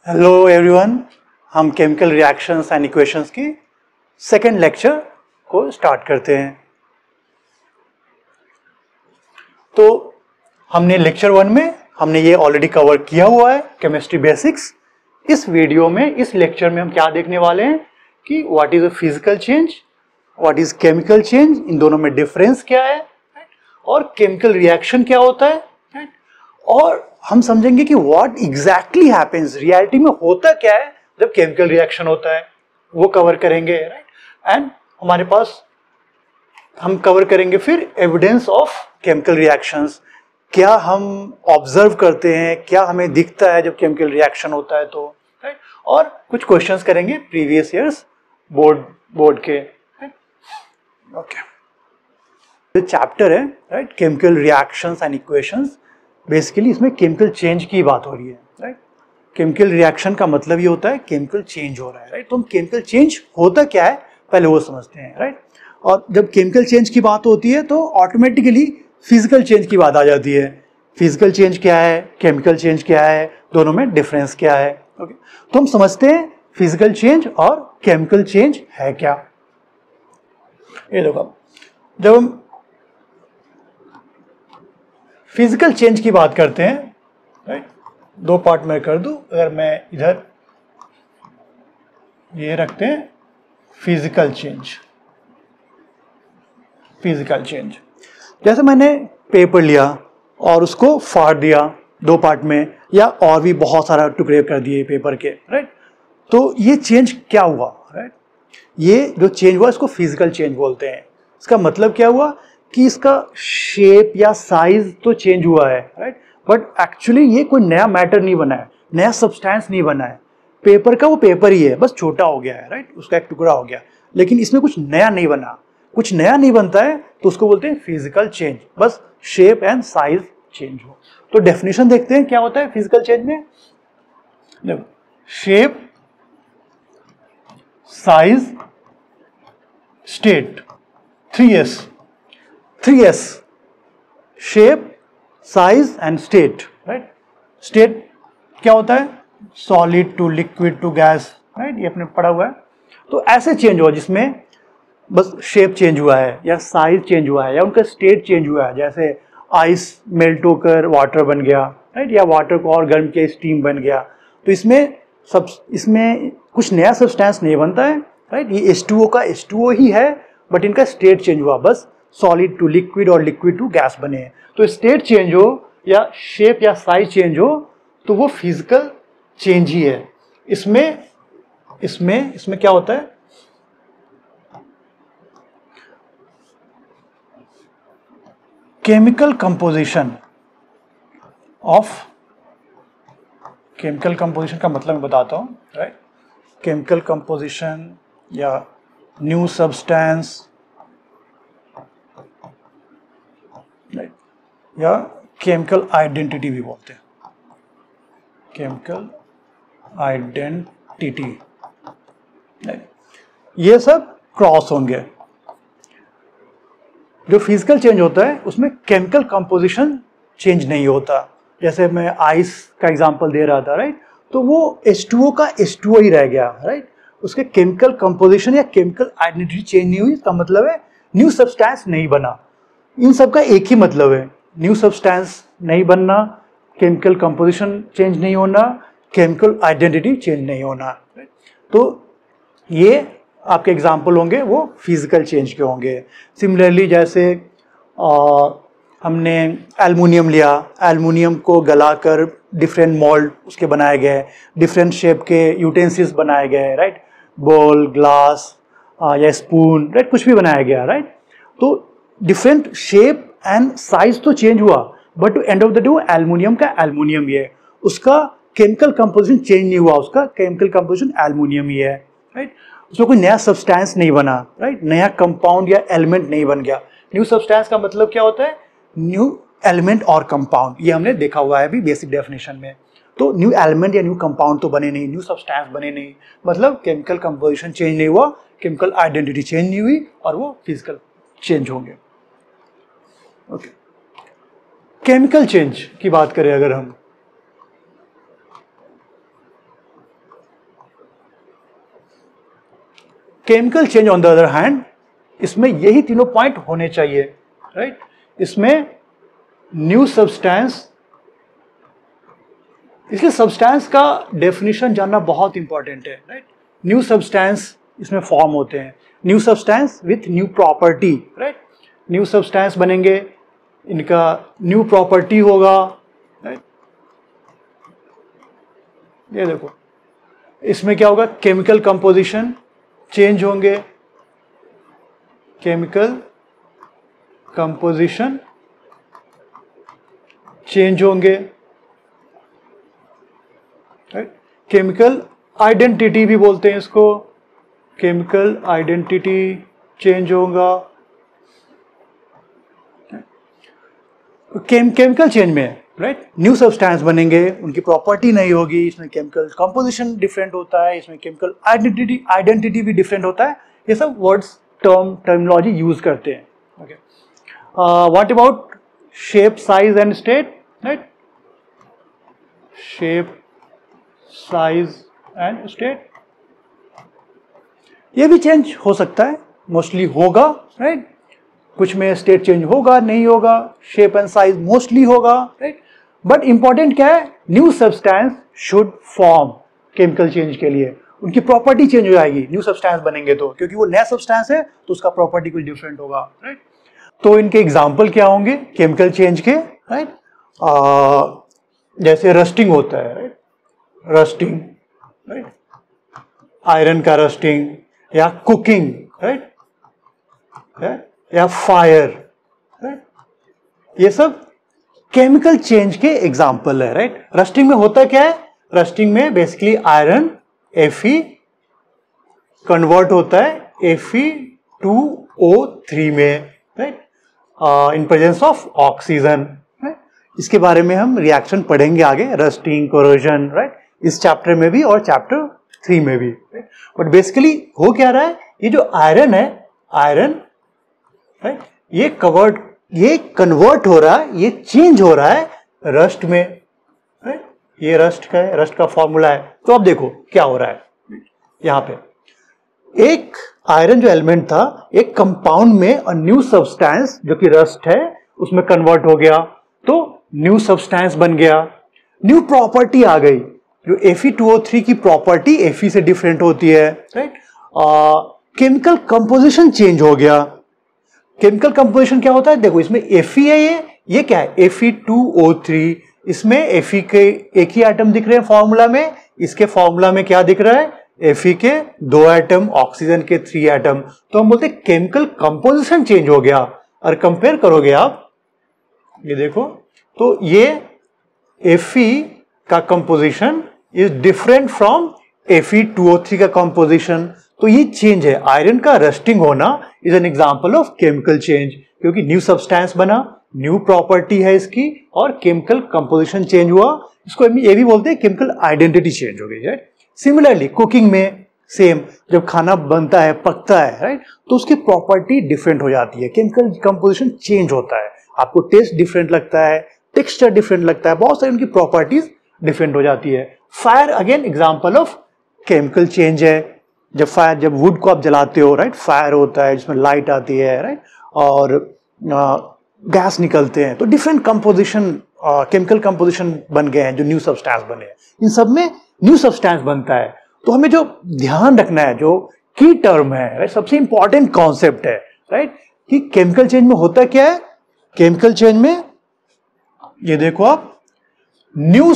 Hello everyone, हम chemical reactions and equations की second lecture को स्टार्ट करते हैं। तो हमने लेक्चर 1 में हमने ये ऑलरेडी कवर किया हुआ है केमिस्ट्री बेसिक्स। इस वीडियो में इस लेक्चर में हम क्या देखने वाले हैं कि what is a physical change, what is chemical change, इन दोनों में डिफरेंस क्या है और केमिकल रिएक्शन क्या होता है, और हम समझेंगे कि व्हाट एग्जैक्टली हैपेंस, रियलिटी में होता क्या है जब केमिकल रिएक्शन होता है, वो कवर करेंगे। राइट एंड हमारे पास हम कवर करेंगे फिर एविडेंस ऑफ केमिकल रिएक्शंस, क्या हम ऑब्जर्व करते हैं, क्या हमें दिखता है जब केमिकल रिएक्शन होता है तो। राइट और कुछ क्वेश्चंस करेंगे प्रीवियस ईयर्स बोर्ड के। ओके, चैप्टर है right chemical reactions and equations. Basically इसमें केमिकल चेंज की बात हो रही है। राइट केमिकल रिएक्शन का मतलब ये होता है केमिकल चेंज हो रहा है। राइट तो हम केमिकल चेंज होता क्या है पहले वो समझते हैं। राइट और जब केमिकल चेंज की बात होती है तो ऑटोमेटिकली फिजिकल चेंज की बात आ जाती है। फिजिकल चेंज क्या है, केमिकल चेंज क्या है, दोनों में डिफरेंस क्या है। ओके तो हम समझते हैं फिजिकल चेंज और केमिकल चेंज है क्या। ये देखो, जब हम फिजिकल चेंज की बात करते हैं, राइट दो पार्ट में कर दूं। अगर मैं इधर ये रखते हैं फिजिकल चेंज, जैसे मैंने पेपर लिया और उसको फाड़ दिया दो पार्ट में, या और भी बहुत सारा टुकड़े कर दिए पेपर के। राइट तो ये चेंज क्या हुआ। राइट ये जो चेंज हुआ इसको फिजिकल चेंज बोलते हैं। इसका मतलब क्या हुआ कि इसका शेप या साइज तो चेंज हुआ है। राइट बट एक्चुअली ये कोई नया मैटर नहीं बना है, नया सब्सटेंस नहीं बना है। पेपर का वो पेपर ही है, बस छोटा हो गया है। राइट उसका एक टुकड़ा हो गया, लेकिन इसमें कुछ नया नहीं बना। कुछ नया नहीं बनता है तो उसको बोलते हैं फिजिकल चेंज, बस शेप एंड साइज चेंज हो। तो डेफिनेशन देखते हैं क्या होता है फिजिकल चेंज में। Shape, size, state, 3S, shape, size and state. Right state क्या होता है, solid to liquid to gas. Right ये अपने पढ़ा हुआ है। तो ऐसे चेंज हुआ जिसमें बस शेप चेंज हुआ है या साइज चेंज हुआ है या उनका स्टेट चेंज हुआ है। जैसे आइस मेल्ट होकर वाटर बन गया, राइट, या वाटर को और गर्म किया स्टीम बन गया। तो इसमें कुछ नया सब्सटेंस नहीं बनता है। राइट ये H2O का H2O ही है, बट इनका स्टेट चेंज हुआ, बस सॉलिड टू लिक्विड और लिक्विड टू गैस बने हैं। तो स्टेट चेंज हो या शेप या साइज चेंज हो तो वो फिजिकल चेंज ही है। इसमें क्या होता है, केमिकल कंपोजिशन का मतलब मैं बताता हूँ। राइट केमिकल कंपोजिशन या न्यू सब्सटेंस या केमिकल आइडेंटिटी भी बोलते हैं। केमिकल आइडेंटिटी ये सब क्रॉस होंगे। जो फिजिकल चेंज होता है उसमें केमिकल कंपोजिशन चेंज नहीं होता। जैसे मैं आइस का एग्जांपल दे रहा था। राइट तो वो H2O का H2O ही रह गया। राइट उसके केमिकल कंपोजिशन या केमिकल आइडेंटिटी चेंज नहीं हुई। इसका मतलब है न्यू सब्सटेंस नहीं बना। इन सब का एक ही मतलब है, न्यू सब्सटेंस नहीं बनना, केमिकल कंपोजिशन चेंज नहीं होना, केमिकल आइडेंटिटी चेंज नहीं होना। तो ये आपके एग्जाम्पल होंगे वो फिजिकल चेंज के होंगे। सिमिलरली जैसे हमने एल्युमिनियम लिया, एल्युमिनियम को गलाकर डिफरेंट मोल्ड उसके बनाए गए, डिफरेंट शेप के यूटेंसिल्स बनाए गए। राइट बोल, ग्लास या स्पून, राइट कुछ भी बनाया गया। राइट तो डिफरेंट शेप एंड साइज तो चेंज हुआ, but end of the day वो एल्युमिनियम का एल्युमिनियम ही है। उसका केमिकल कंपोजिशन चेंज नहीं हुआ, उसका केमिकल कंपोजिशन एल्युमिनियम ही है। राइट उसमें कोई नया सब्सटेंस नहीं बना। राइट नया कंपाउंड या एलिमेंट नहीं बन गया। न्यू सब्सटेंस का मतलब क्या होता है, न्यू एलिमेंट और कंपाउंड। ये हमने देखा हुआ है अभी बेसिक डेफिनेशन में। तो न्यू एलिमेंट या न्यू कंपाउंड तो बने नहीं, न्यू सब्सटेंस बने नहीं, मतलब केमिकल कंपोजिशन चेंज नहीं हुआ, केमिकल आइडेंटिटी चेंज नहीं हुई, और वो फिजिकल चेंज होंगे। ओके केमिकल चेंज की बात करें अगर हम, chemical change on the other hand, इसमें यही तीनों पॉइंट होने चाहिए, राइट। इसमें न्यू सब्सटेंस, इसलिए सब्सटेंस का डेफिनेशन जानना बहुत इंपॉर्टेंट है, राइट। न्यू सब्सटेंस इसमें फॉर्म होते हैं, new substance with new property, right. New substance बनेंगे, इनका न्यू प्रॉपर्टी होगा, राइट। ये देखो, इसमें क्या होगा, केमिकल कंपोजिशन चेंज होंगे, केमिकल कंपोजिशन चेंज होंगे, राइट। केमिकल आइडेंटिटी भी बोलते हैं इसको, केमिकल आइडेंटिटी चेंज होगा। केमिकल चेंज में, राइट, न्यू सब्सटेंस बनेंगे, उनकी प्रॉपर्टी नहीं होगी, इसमें केमिकल कंपोजिशन डिफरेंट होता है, इसमें केमिकल आइडेंटिटी भी डिफरेंट होता है। ये सब वर्ड्स टर्मिनोलॉजी यूज करते हैं, okay. What about shape, size and state, right. Shape, size and state, ये भी चेंज हो सकता है, मोस्टली होगा, राइट। कुछ में स्टेट चेंज होगा, नहीं होगा, शेप एंड साइज मोस्टली होगा, राइट। बट इंपॉर्टेंट क्या है, new substance should form chemical change के लिए, उनकी प्रॉपर्टी चेंज हो जाएगी न्यू सब्सटेंस बनेंगे तो, क्योंकि वो नया सब्सटेंस है तो उसका प्रॉपर्टी कुछ डिफरेंट होगा, राइट। तो इनके एग्जाम्पल क्या होंगे केमिकल चेंज के, राइट। जैसे रस्टिंग होता है, राइट, रस्टिंग, राइट, आयरन का रस्टिंग, या कुकिंग, राइट, या फायर, राइट, ये सब केमिकल चेंज के एग्जाम्पल है, राइट। रस्टिंग में होता क्या है, रस्टिंग में बेसिकली आयरन Fe कन्वर्ट होता है Fe2O3 में, right, in presence of oxygen, right. इसके बारे में हम रिएक्शन पढ़ेंगे आगे, रस्टिंग, कोरोजन, राइट, इस चैप्टर में भी और चैप्टर 3 में भी, राइट। बट बेसिकली हो क्या रहा है, ये जो आयरन है, आयरन, राइट, ये कन्वर्ट हो रहा है, ये चेंज हो रहा है रस्ट में, राइट। ये रस्ट का है, रस्ट का फॉर्मूला है। तो अब देखो क्या हो रहा है, यहां पे एक आयरन जो एलिमेंट था, एक कंपाउंड में और न्यू सब्सटेंस जो कि रस्ट है उसमें कन्वर्ट हो गया, तो न्यू सब्सटेंस बन गया, न्यू प्रॉपर्टी आ गई, जो Fe2O3 की प्रॉपर्टी Fe से डिफरेंट होती है, राइट। केमिकल कंपोजिशन चेंज हो गया। केमिकल कंपोजिशन क्या होता है, देखो इसमें Fe है, ये क्या है, Fe2O3, इसमें Fe के एक ही एटम दिख रहे हैं फॉर्मूला में, इसके फॉर्मूला में क्या दिख रहा है, Fe के 2 एटम, ऑक्सीजन के 3 एटम, तो हम बोलते हैं केमिकल कंपोजिशन चेंज हो गया। और कंपेयर करोगे आप, ये देखो, तो ये Fe का composition is different from Fe2O3 का कंपोजिशन, तो ये चेंज है। आयरन का रस्टिंग होना is an example of chemical change, क्योंकि न्यू सब्सटेंस बना, न्यू प्रॉपर्टी है इसकी, और केमिकल कंपोजिशन चेंज हुआ, इसको ये भी बोलते हैं केमिकल आइडेंटिटी चेंज हो गई, राइट। सिमिलरली कुकिंग में सेम, जब खाना बनता है, पकता है, राइट, तो उसकी प्रॉपर्टी डिफरेंट हो जाती है, केमिकल कंपोजिशन चेंज होता है, आपको टेस्ट डिफरेंट लगता है, टेक्सचर डिफरेंट लगता है, बहुत सारी उनकी प्रॉपर्टीज डिफरेंट हो जाती है। Fire again example of chemical change है। जब वुड को आप जलाते हो, राइट, फायर होता है जिसमें लाइट आती है, राइट, और गैस निकलते हैं, तो डिफरेंट कंपोजिशन, केमिकल कंपोजिशन बन गए हैं, जो न्यू सब्सटेंस बने हैं, इन सब में न्यू सब्सटेंस बनता है। तो हमें जो ध्यान रखना है, जो की टर्म है, राइट, सबसे इंपॉर्टेंट कॉन्सेप्ट है, राइट, कि केमिकल चेंज में होता क्या है, केमिकल चेंज में ये देखो आप, न्यू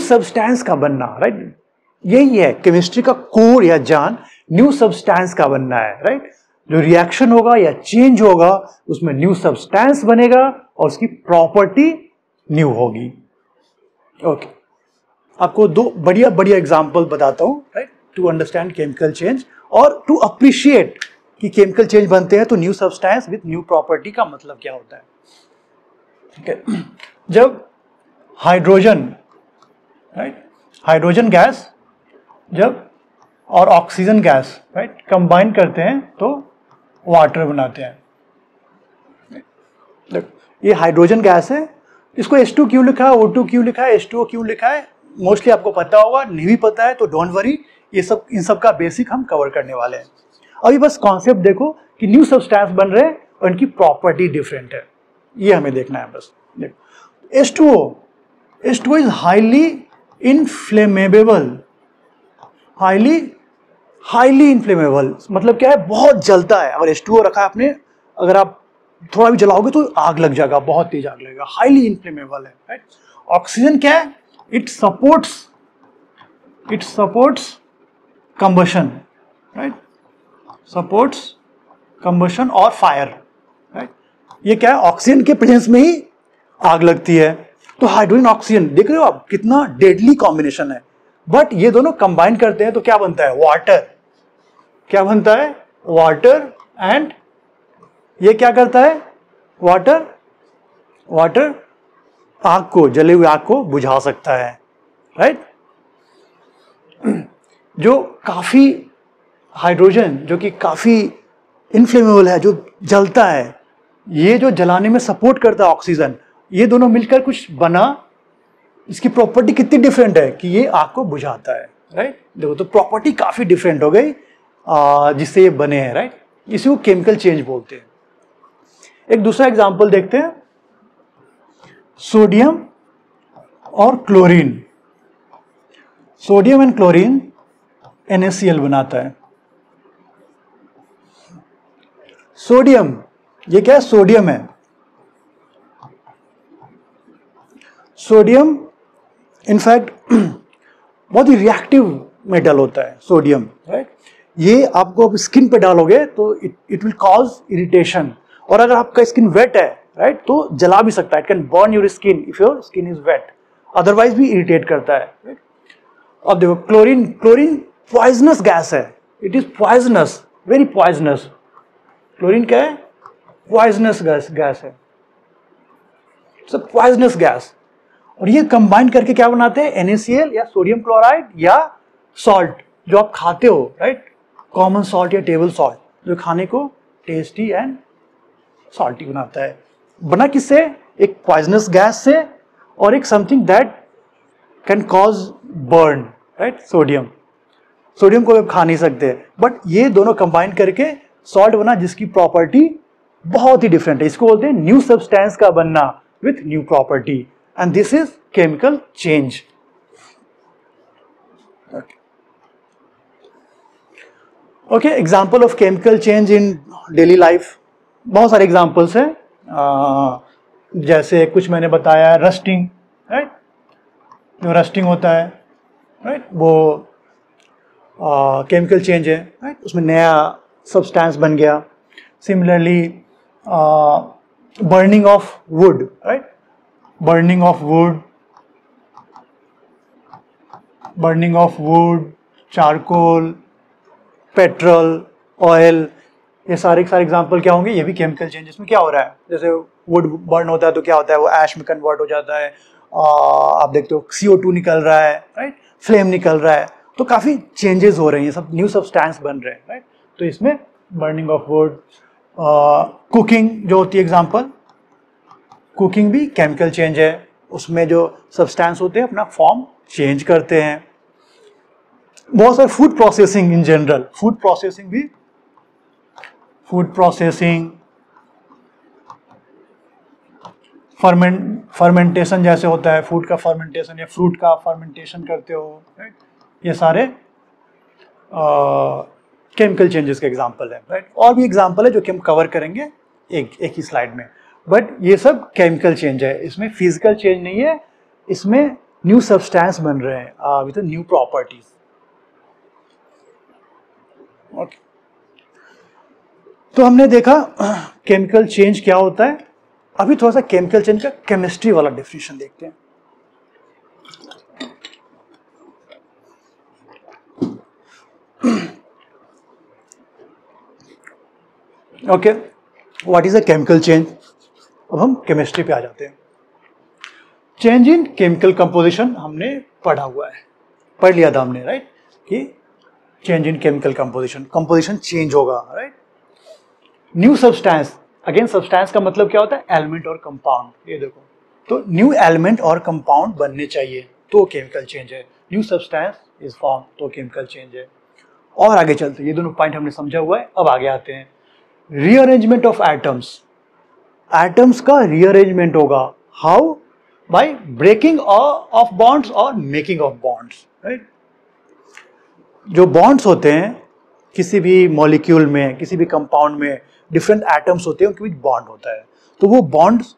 सब्सटेंस का बनना, राइट, यही है केमिस्ट्री का कोर या जान, न्यू सब्सटेंस का बनना है, राइट। जो रिएक्शन होगा या चेंज होगा उसमें न्यू सब्सटेंस बनेगा और उसकी प्रॉपर्टी न्यू होगी, ओके। आपको 2 बढ़िया एग्जांपल बताता हूं, right, to understand chemical change और टू अप्रिशिएट कि केमिकल चेंज बनते हैं तो new substance with new property का मतलब क्या होता है, okay। जब हाइड्रोजन, राइट, हाइड्रोजन गैस जब और ऑक्सीजन गैस, राइट, कंबाइन करते हैं तो वाटर बनाते हैं। देखो ये हाइड्रोजन गैस है, इसको H2 क्यों लिखा है, O2 क्यों लिखा है, H2O क्यों लिखा है, मोस्टली आपको पता होगा, नहीं भी पता है तो डोंट वरी, ये सब इन सब का बेसिक हम कवर करने वाले हैं। अभी बस कॉन्सेप्ट देखो कि न्यू सब्सटेंस बन रहे हैं और इनकी प्रॉपर्टी डिफरेंट है, ये हमें देखना है बस। देखो H2O is highly inflammable, highly inflammable मतलब क्या है, बहुत जलता है। अगर H2O रखा है आपने, अगर आप थोड़ा भी जलाओगे तो आग लग जाएगा, बहुत तेज आग लगेगा, हाईली इनफ्लेमेबल है, राइट। ऑक्सीजन क्या है, it supports combustion, right, supports combustion और फायर, राइट। ये क्या है, ऑक्सीजन के प्रेजेंस में ही आग लगती है। तो हाइड्रोजन ऑक्सीजन देख रहे हो आप, कितना डेडली कॉम्बिनेशन है। बट ये दोनों कंबाइन करते हैं तो क्या बनता है, वाटर। क्या बनता है, वाटर। एंड ये क्या करता है, वाटर आग को, जले हुए आग को बुझा सकता है, राइट। जो काफी हाइड्रोजन जो कि काफी इनफ्लेमेबल है, जो जलता है, ये जो जलाने में सपोर्ट करता है ऑक्सीजन, ये दोनों मिलकर कुछ बना। इसकी प्रॉपर्टी कितनी डिफरेंट है कि ये आग को बुझाता है, राइट। देखो तो प्रॉपर्टी काफी डिफरेंट हो गई जिससे ये बने हैं, राइट। इसी को केमिकल चेंज बोलते हैं। एक दूसरा एग्जांपल देखते हैं, सोडियम और chlorine. Sodium and chlorine NaCl बनाता है। सोडियम, ये क्या है, सोडियम है। सोडियम इनफैक्ट बहुत ही रिएक्टिव मेटल होता है सोडियम, राइट। ये आपको अब स्किन पे डालोगे तो इट विल कॉज इरिटेशन, और अगर आपका स्किन वेट है, राइट, तो जला भी सकता है। It can burn your skin if your skin is wet, otherwise भी इरिटेट करता है, राइट। अब देखो क्लोरीन पॉइजनस गैस है, it is poisonous, very poisonous. Chlorine क्या है, पॉइजनस गैस है, इट्स अ पॉइजनस गैस। और ये कंबाइन करके क्या बनाते हैं, NaCl या सोडियम क्लोराइड या सॉल्ट जो आप खाते हो, राइट, कॉमन सॉल्ट या टेबल सॉल्ट, जो खाने को टेस्टी एंड सॉल्टी बनाता है। बना किससे, एक पॉइजनस गैस से और एक something that can cause burn, right, sodium को आप खा नहीं सकते, बट ये दोनों कंबाइन करके सॉल्ट बना जिसकी प्रॉपर्टी बहुत ही डिफरेंट है। इसको बोलते हैं न्यू सब्सटेंस का बनना with new property, and this is chemical change. Okay, example of chemical change in daily life, बहुत सारे एग्जाम्पल्स हैं। जैसे कुछ मैंने बताया, रस्टिंग, राइट, जो रस्टिंग होता है, राइट, वो केमिकल चेंज है, राइट, उसमें नया सब्सटेंस बन गया। Similarly burning of would, right, burning of would, charcoal, petrol, oil, ये सारे एग्जाम्पल क्या होंगे, ये भी केमिकल चेंज। इसमें क्या हो रहा है, जैसे वुड बर्न होता है तो क्या होता है, वो ऐश में कन्वर्ट हो जाता है। आप देखते हो CO2 निकल रहा है, राइट, फ्लेम निकल रहा है, तो काफ़ी चेंजेस हो रहे हैं, सब न्यू सब्सटेंस बन रहे हैं, राइट। तो इसमें बर्निंग ऑफ वुड, कुकिंग जो होती है एग्जाम्पल, कुकिंग भी केमिकल चेंज है। उसमें जो सब्सटेंस होते हैं अपना फॉर्म चेंज करते हैं। बहुत सारे food processing in general, food processing, fermentation जैसे होता है, फूड का फर्मेंटेशन या फ्रूट का फर्मेंटेशन करते हो, राइट, ये सारे केमिकल चेंजेस के एग्जांपल है, राइट। और भी एग्जांपल है जो कि हम कवर करेंगे एक ही स्लाइड में, बट ये सब केमिकल चेंज है। इसमें फिजिकल चेंज नहीं है, इसमें न्यू सब्सटेंस बन रहे हैं विद न्यू प्रॉपर्टीज। ओके, तो हमने देखा केमिकल चेंज क्या होता है। अभी थोड़ा सा केमिकल चेंज का केमिस्ट्री वाला डेफिनेशन देखते हैं। Okay, what is a chemical change. अब हम केमिस्ट्री पे आ जाते हैं। चेंज इन केमिकल कंपोजिशन हमने पढ़ा हुआ है, पढ़ लिया था हमने, राइट, कि change in chemical composition change होगा, right. New substance, again substance का मतलब क्या होता है, एलिमेंट और कंपाउंड। ये देखो, तो न्यू एलिमेंट और कंपाउंड बनने चाहिए तो केमिकल चेंज है, न्यू सब्सटेंस इज फॉर्म तो केमिकल चेंज है। और आगे चलते हैं, ये दोनों पॉइंट हमने समझा हुआ है। अब आगे आते हैं, रीअरेंजमेंट ऑफ एटम्स। एटम्स का रीअरेंजमेंट होगा, how? By breaking of bonds और मेकिंग ऑफ बॉन्ड्स, राइट। जो बॉन्ड्स होते हैं किसी भी मॉलिक्यूल में, किसी भी कंपाउंड में डिफरेंट एटम्स होते हैं, उनके बीच बॉन्ड होता है, तो वो बॉन्ड्स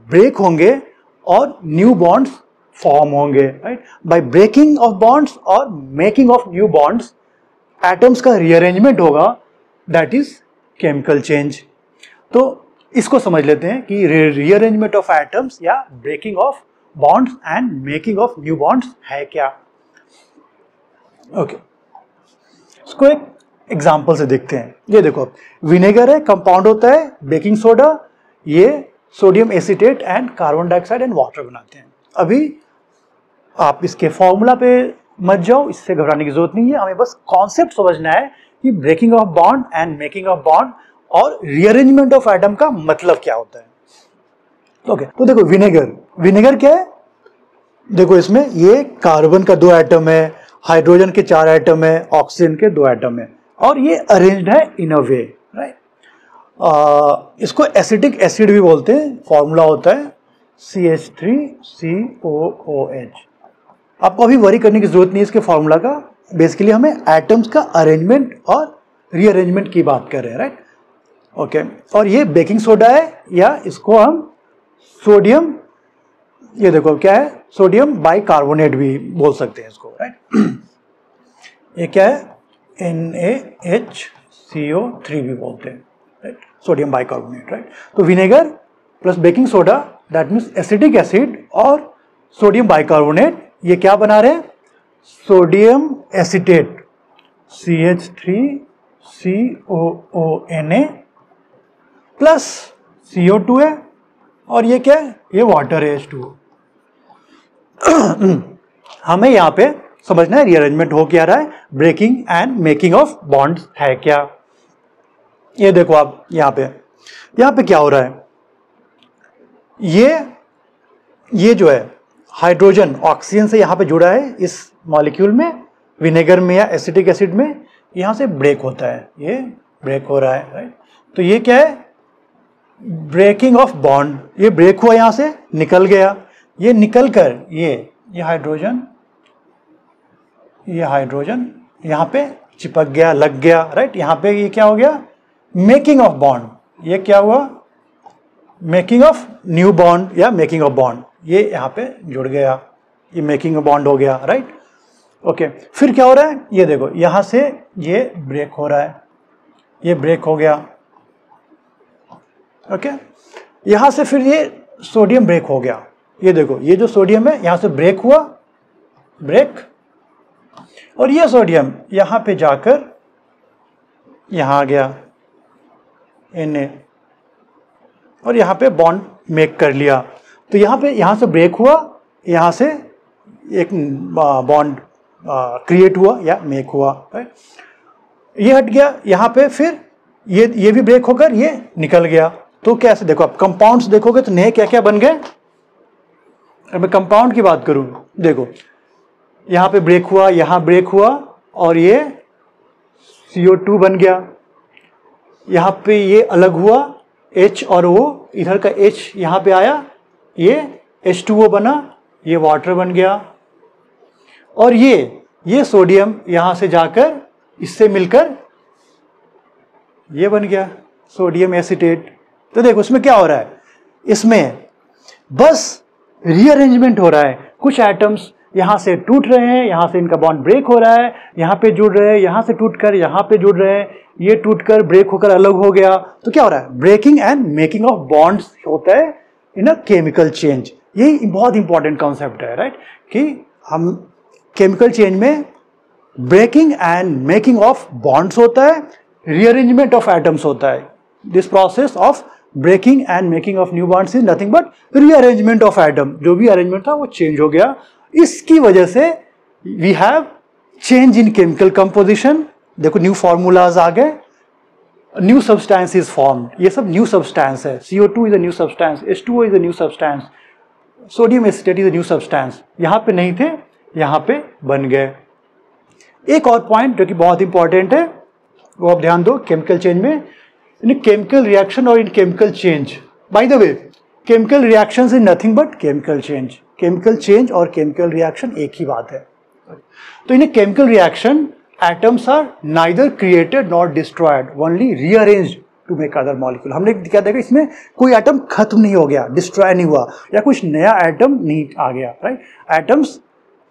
ब्रेक होंगे और न्यू बॉन्ड्स फॉर्म होंगे, right. By breaking of bonds और making of new bonds atoms का रीअरेंजमेंट होगा, दैट इज केमिकल चेंज। तो इसको समझ लेते हैं कि रीअरेंजमेंट ऑफ एटम्स या breaking of bonds and making of new bonds है क्या। ओके, इसको एक एग्जांपल से देखते हैं। ये देखो, विनेगर है, कंपाउंड होता है, बेकिंग सोडा, ये sodium acetate and carbon dioxide and water बनाते हैं। अभी आप इसके फॉर्मूला पे मत जाओ, इससे घबराने की जरूरत नहीं है, हमें बस कॉन्सेप्ट समझना है कि breaking of bond and making of bond और रीअरेंजमेंट ऑफ एटम का मतलब क्या होता है। ओके, तो देखो विनेगर क्या है, देखो इसमें ये कार्बन का 2 एटम है, हाइड्रोजन के 4 एटम है, ऑक्सीजन के 2 एटम है, और ये अरेंज्ड है इन अ वे, राइट। इसको एसिटिक एसिड भी बोलते हैं, फॉर्मूला होता है CH3COOH। आपको अभी वरी करने की जरूरत नहीं है इसके फॉर्मूला का, बेसिकली हमें एटम्स का अरेंजमेंट और रीअरेंजमेंट की बात कर रहे हैं, राइट। ओके, और ये बेकिंग सोडा है, या इसको हम सोडियम, ये देखो क्या है, सोडियम बाइकार्बोनेट भी बोल सकते हैं इसको, राइट। ये क्या है, NaHCO3 भी बोलते हैं, राइट, सोडियम बाइकार्बोनेट, राइट। तो vinegar plus baking soda, that means acetic acid और सोडियम बाइकार्बोनेट, ये क्या बना रहे हैं, sodium acetate CH3COONA plus CO2 है, और ये क्या है, ये वाटर है H2O। हमें यहाँ पे समझना है रीअरेंजमेंट हो क्या रहा है, breaking and making of bonds है क्या। ये देखो आप यहाँ पे क्या हो रहा है, ये जो है हाइड्रोजन ऑक्सीजन से यहाँ पे जुड़ा है इस मॉलिक्यूल में, विनेगर में या एसिटिक एसिड में, यहाँ से ब्रेक होता है, ये ब्रेक हो रहा है, राइट। तो ये क्या है, ब्रेकिंग ऑफ बॉन्ड, ये ब्रेक हुआ, यहाँ से निकल गया, ये निकल कर ये हाइड्रोजन यहाँ पे चिपक गया, लग गया, राइट। यहाँ पे ये क्या हो गया, मेकिंग ऑफ बॉन्ड, ये क्या हुआ, मेकिंग ऑफ न्यू बॉन्ड या मेकिंग ऑफ बॉन्ड, ये यहाँ पे जुड़ गया, ये मेकिंग ऑफ बॉन्ड हो गया, राइट। ओके, फिर क्या हो रहा है, ये देखो यहाँ से ये ब्रेक हो रहा है, ये ब्रेक हो गया, ओके। यहाँ से फिर ये सोडियम ब्रेक हो गया, ये देखो ये जो सोडियम है यहाँ से ब्रेक हुआ, ब्रेक, और ये सोडियम यहाँ पे जाकर यहाँ आ गया Na, और यहाँ पे बॉन्ड मेक कर लिया। तो यहाँ से ब्रेक हुआ, यहाँ से एक बॉन्ड क्रिएट हुआ या मेक हुआ, राइट। ये हट गया, यहाँ पे फिर ये भी ब्रेक होकर ये निकल गया। तो कैसे, देखो आप कंपाउंड्स देखोगे तो नए क्या क्या बन गए। अब मैं कंपाउंड की बात करूँ, देखो यहाँ पे ब्रेक हुआ, यहाँ ब्रेक हुआ, और ये CO2 बन गया, यहाँ पे ये अलग हुआ H और O, इधर का H यहाँ पे आया, ये H2O बना, ये वाटर बन गया, और ये सोडियम यहाँ से जाकर इससे मिलकर ये बन गया सोडियम एसीटेट। तो देखो इसमें क्या हो रहा है, इसमें बस रीअरेंजमेंट हो रहा है, कुछ एटम्स यहाँ से टूट रहे हैं, यहाँ से इनका बॉन्ड ब्रेक हो रहा है, यहाँ पे जुड़ रहे हैं, यहाँ से टूटकर यहाँ पे जुड़ रहे हैं, ये टूटकर ब्रेक होकर अलग हो गया। तो क्या हो रहा है, breaking and making of bonds होता है इन अ केमिकल चेंज। यही बहुत इंपॉर्टेंट कॉन्सेप्ट है, राइट, कि हम केमिकल चेंज में breaking and making of bonds होता है, रीअरेंजमेंट ऑफ एटम्स होता है। This process of breaking and making of new bonds is nothing but rearrangement of atom. जो भी अरेंजमेंट था वो चेंज हो गया, इसकी वजह से we have change in chemical composition. देखो न्यू फॉर्मूलाज आ गए, न्यू सब्सटेंस इज फॉर्म्ड, ये सब न्यू सब्सटेंस है। CO2 is a new substance, H2O is a new substance, sodium acetate is a new substance, यहाँ पे नहीं थे, यहाँ पे बन गए। एक और पॉइंट जो कि बहुत इंपॉर्टेंट है वो आप ध्यान दो केमिकल चेंज में, इन केमिकल रिएक्शन और in chemical change. By the way chemical reaction is nothing but chemical change. Chemical change और केमिकल रिएक्शन एक ही बात है। तो in chemical reaction atoms are neither created not destroyed, only rearranged to make other molecule. हमने क्या देखा, इसमें कोई एटम खत्म नहीं हो गया, डिस्ट्रॉय नहीं हुआ, या कुछ नया एटम नहीं आ गया, राइट। एटम्स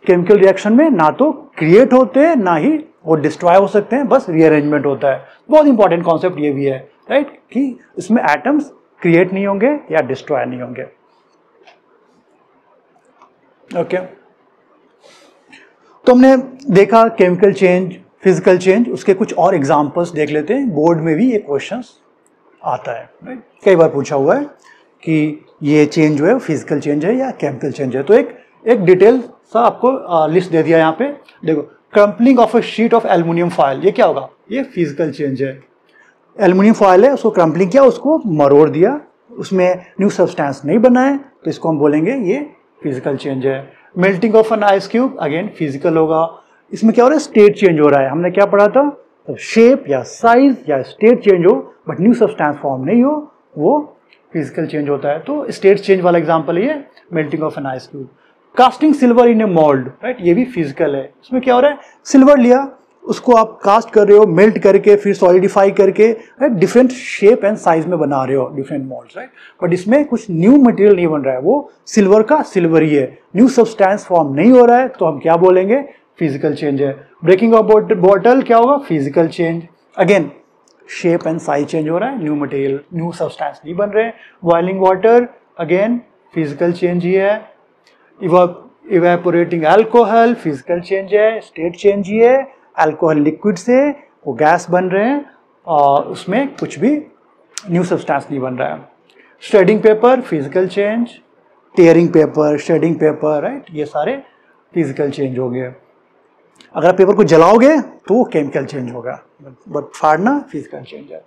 केमिकल रिएक्शन में ना तो क्रिएट होते हैं ना ही वो डिस्ट्रॉय हो सकते हैं, बस रीअरेंजमेंट होता है। बहुत इंपॉर्टेंट कॉन्सेप्ट ये भी है, राइट, कि इसमें एटम्स क्रिएट नहीं होंगे या डिस्ट्रॉय नहीं होंगे। ओके, तो हमने देखा केमिकल चेंज, फिजिकल चेंज, उसके कुछ और एग्जांपल्स देख लेते हैं। बोर्ड में भी ये क्वेश्चंस आता है, राइट, कई बार पूछा हुआ है कि ये चेंज जो है फिजिकल चेंज है या केमिकल चेंज है। तो एक डिटेल सा आपको लिस्ट दे दिया यहाँ पे। देखो, crumpling of a sheet of aluminium foil, ये क्या होगा, ये फिजिकल चेंज है। एल्युमिनियम फॉयल है, उसको क्रम्पलिंग किया, उसको मरोड़ दिया, उसमें न्यू सब्सटेंस नहीं बनाए, तो इसको हम बोलेंगे ये फिजिकल चेंज है। Melting of an ice cube, again physical होगा। इसमें क्या हो रहा है, स्टेट चेंज हो रहा है। हमने क्या पढ़ा था, तो शेप या साइज या स्टेट चेंज हो बट न्यू सब्सटेंस फॉर्म नहीं हो, वो फिजिकल चेंज होता है। तो स्टेट चेंज वाला एग्जांपल है ये melting of an ice cube. Casting silver in a mould, right, ये भी फिजिकल है। इसमें क्या हो रहा है, सिल्वर लिया, उसको आप कास्ट कर रहे हो, मेल्ट करके फिर सॉलिडिफाई करके, right, different shape and size में बना रहे हो, डिफरेंट मोल्ड्स, राइट। बट इसमें कुछ न्यू मटेरियल नहीं बन रहा है, वो सिल्वर का सिल्वर ही है, न्यू सब्सटेंस फॉर्म नहीं हो रहा है, तो हम क्या बोलेंगे, फिजिकल चेंज है। ब्रेकिंग ऑफ बॉटल क्या होगा, physical change. Again shape and size change हो रहा है, न्यू मटेरियल, न्यू सब्सटेंस नहीं बन रहे। Boiling water, again physical change ही है। इवेपोरेटिंग अल्कोहल, फिजिकल चेंज है, स्टेट चेंज ही है। अल्कोहल लिक्विड से वो गैस बन रहे हैं और उसमें कुछ भी न्यू सब्सटेंस नहीं बन रहा है। Shredding paper, physical change. Tearing paper, shredding paper, right, ये सारे फिजिकल चेंज हो गए। अगर आप पेपर को जलाओगे तो वो केमिकल चेंज होगा, बट फाड़ना फिजिकल चेंज है।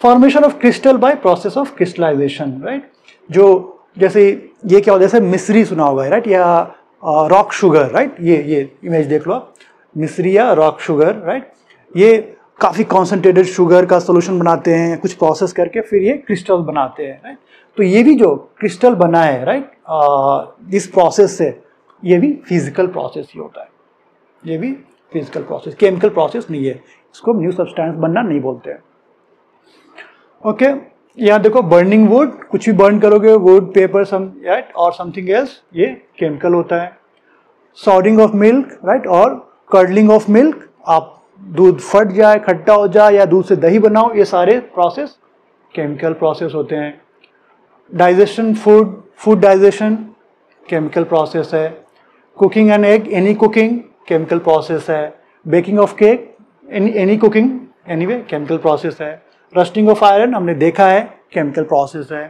Formation of crystal by process of crystallization, right, जो जैसे ये क्या होता है, जैसे मिश्री सुना होगा, राइट, या रॉक शुगर, राइट, ये इमेज देख लो आप, मिश्री या रॉक शुगर, राइट, ये काफ़ी कॉन्सेंट्रेटेड शुगर का सोल्यूशन बनाते हैं, कुछ प्रोसेस करके फिर ये क्रिस्टल बनाते हैं, राइट। तो ये भी जो क्रिस्टल बना है, राइट, इस प्रोसेस से, ये भी फिजिकल प्रोसेस ही होता है, ये भी फिजिकल प्रोसेस, केमिकल प्रोसेस नहीं है, इसको न्यू सब्सटेंस बनना नहीं बोलते हैं। ओके, यहाँ देखो, बर्निंग वुड, कुछ भी बर्न करोगे, वुड, पेपर, सम, राइट, और समथिंग एल्स, ये केमिकल होता है। सॉडिंग ऑफ मिल्क, राइट, और कर्डलिंग ऑफ मिल्क, आप दूध फट जाए, खट्टा हो जाए, या दूध से दही बनाओ, ये सारे प्रोसेस केमिकल प्रोसेस होते हैं। Digestion, food digestion chemical process है। Cooking an egg, any cooking chemical process है। Baking of cake, any cooking, anyway chemical process है। रस्टिंग ऑफ आयरन हमने देखा है, केमिकल प्रोसेस है।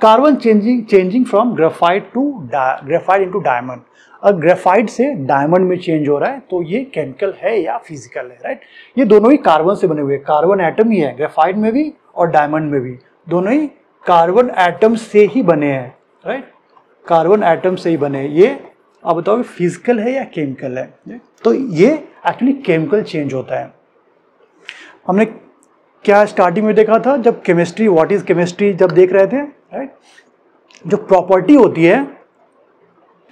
Carbon changing from graphite into diamond, अब graphite से diamond में चेंज हो रहा है, तो ये केमिकल है या फिजिकल है, राइट। ये दोनों ही कार्बन से बने हुए, कार्बन एटम ही है, ग्रेफाइट में भी और डायमंड में भी, दोनों ही कार्बन एटम से ही बने हैं, राइट, कार्बन एटम से ही बने। ये आप बताओ फिजिकल है या केमिकल है, तो ये एक्चुअली केमिकल चेंज होता है। हमने क्या स्टार्टिंग में देखा था, जब केमिस्ट्री, व्हाट इज केमिस्ट्री जब देख रहे थे, राइट, जो प्रॉपर्टी होती है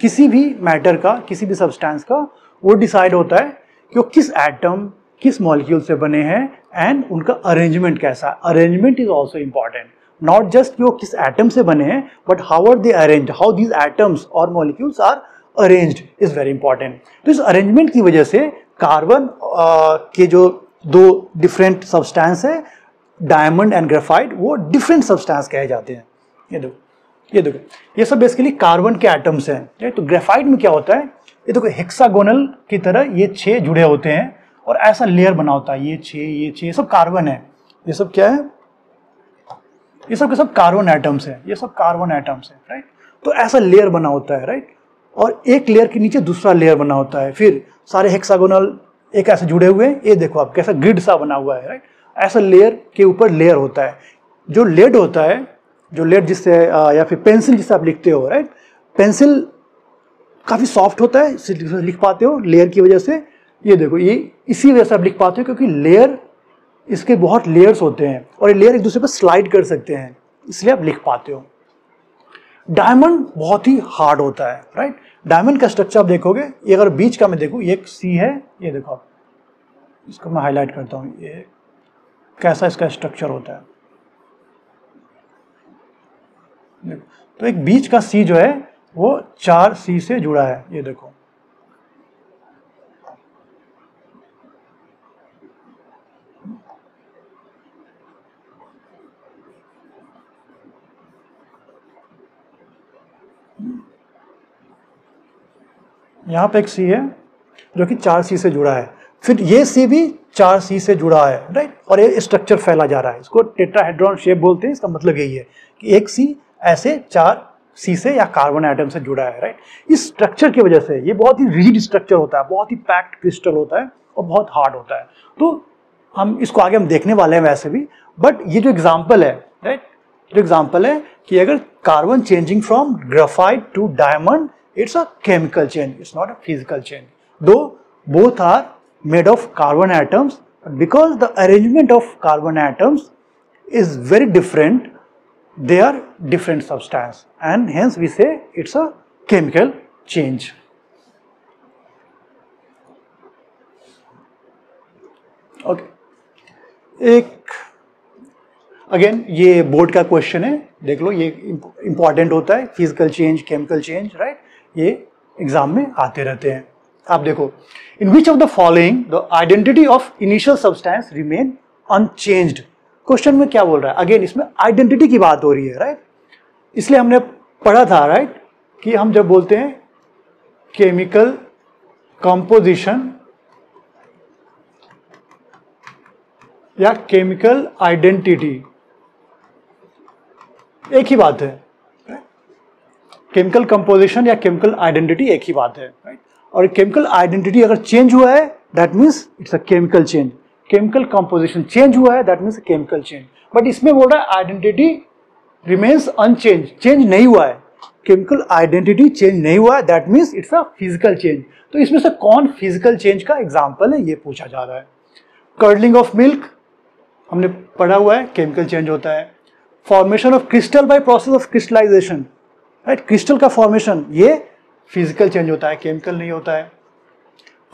किसी भी मैटर का, किसी भी सब्सटेंस का, वो डिसाइड होता है कि वो किस एटम, किस मॉलिक्यूल से बने हैं एंड उनका अरेंजमेंट कैसा है। Arrangement is also important, not just कि वो किस एटम से बने हैं, but how are they arranged, how these atoms और molecules are arranged is very important. तो इस अरेंजमेंट की वजह से कार्बन के जो दो डिफरेंट सब्सटेंस है, डायमंड एंड ग्रेफाइट, वो डिफरेंट सब्सटेंस कहे जाते हैं। ये देखो, ये सब बेसिकली कार्बन के एटम्स हैं। तो ग्रेफाइट में क्या होता है, ये देखो हेक्सागोनल की तरह ये 6 जुड़े होते हैं और ऐसा लेयर बना होता है, ये 6 सब कार्बन है। ये सब क्या है, ये सब के सब कार्बन एटम्स है, ये सब कार्बन एटम्स है, राइट। तो ऐसा लेयर बना होता है, राइट, और एक लेयर के नीचे दूसरा लेयर बना होता है, फिर सारे हेक्सागोनल एक ऐसे जुड़े हुए हैं। ये देखो आप कैसा ग्रिड सा बना हुआ है, राइट, ऐसा लेयर के ऊपर लेयर होता है। जो लेड होता है, जो लेड जिससे या फिर पेंसिल जिससे आप लिखते हो, राइट, पेंसिल काफ़ी सॉफ्ट होता है, इसलिए लिख पाते हो लेयर की वजह से। ये देखो, ये इसी वजह से आप लिख पाते हो क्योंकि लेयर, इसके बहुत लेयर्स होते हैं और ये लेयर एक दूसरे पर स्लाइड कर सकते हैं, इसलिए आप लिख पाते हो। डायमंड बहुत ही हार्ड होता है, राइट। डायमंड का स्ट्रक्चर आप देखोगे, ये अगर बीच का मैं देखूँ, ये एक सी है, ये देखो आप, इसको मैं हाईलाइट करता हूँ, ये कैसा इसका स्ट्रक्चर होता है। तो एक बीच का सी जो है वो 4 सी से जुड़ा है, ये देखो। यहाँ पे एक सी है जो कि 4 सी से जुड़ा है, फिर ये सी भी 4 सी से जुड़ा है, राइट। और ये स्ट्रक्चर फैला जा रहा है, इसको टेट्राहेड्रॉन शेप बोलते हैं। इसका मतलब यही है कि एक सी ऐसे 4 सी से या कार्बन एटम से जुड़ा है, राइट। इस स्ट्रक्चर की वजह से ये बहुत ही रिजिड स्ट्रक्चर होता है, बहुत ही पैक्ड क्रिस्टल होता है और बहुत हार्ड होता है। तो हम इसको आगे हम देखने वाले हैं वैसे भी, बट ये जो एग्जाम्पल है, राइट, जो एग्जाम्पल है कि अगर carbon changing from graphite to diamond, it's a chemical change, it's not a physical change. Though both are made of carbon atoms, but because the arrangement of carbon atoms is very different, they are different substance, and hence we say it's a chemical change. Okay. एक again ये board का question है, देख लो, ये important होता है, physical change, chemical change, right. ये एग्जाम में आते रहते हैं। आप देखो, in which of the following the identity of initial substance remain unchanged. Question में क्या बोल रहा है, अगेन इसमें आइडेंटिटी की बात हो रही है, राइट। इसलिए हमने पढ़ा था, राइट, कि हम जब बोलते हैं केमिकल कंपोजिशन या केमिकल आइडेंटिटी, एक ही बात है। केमिकल कंपोजिशन या केमिकल आइडेंटिटी एक ही बात है, राइट। और केमिकल आइडेंटिटी अगर चेंज हुआ है that means it's a chemical change, chemical composition change हुआ है that means chemical change. But इसमें बोल रहा है आइडेंटिटी रिमेन्स अनचेंज, चेंज नहीं हुआ है, केमिकल आइडेंटिटी चेंज नहीं हुआ है that means it's a physical change. तो इसमें से कौन फिजिकल चेंज का एग्जाम्पल है, ये पूछा जा रहा है। कर्डलिंग ऑफ मिल्क हमने पढ़ा हुआ है, केमिकल चेंज होता है। Formation of crystal by process of crystallization, right, crystal का फॉर्मेशन ये फिजिकल चेंज होता है, केमिकल नहीं होता है।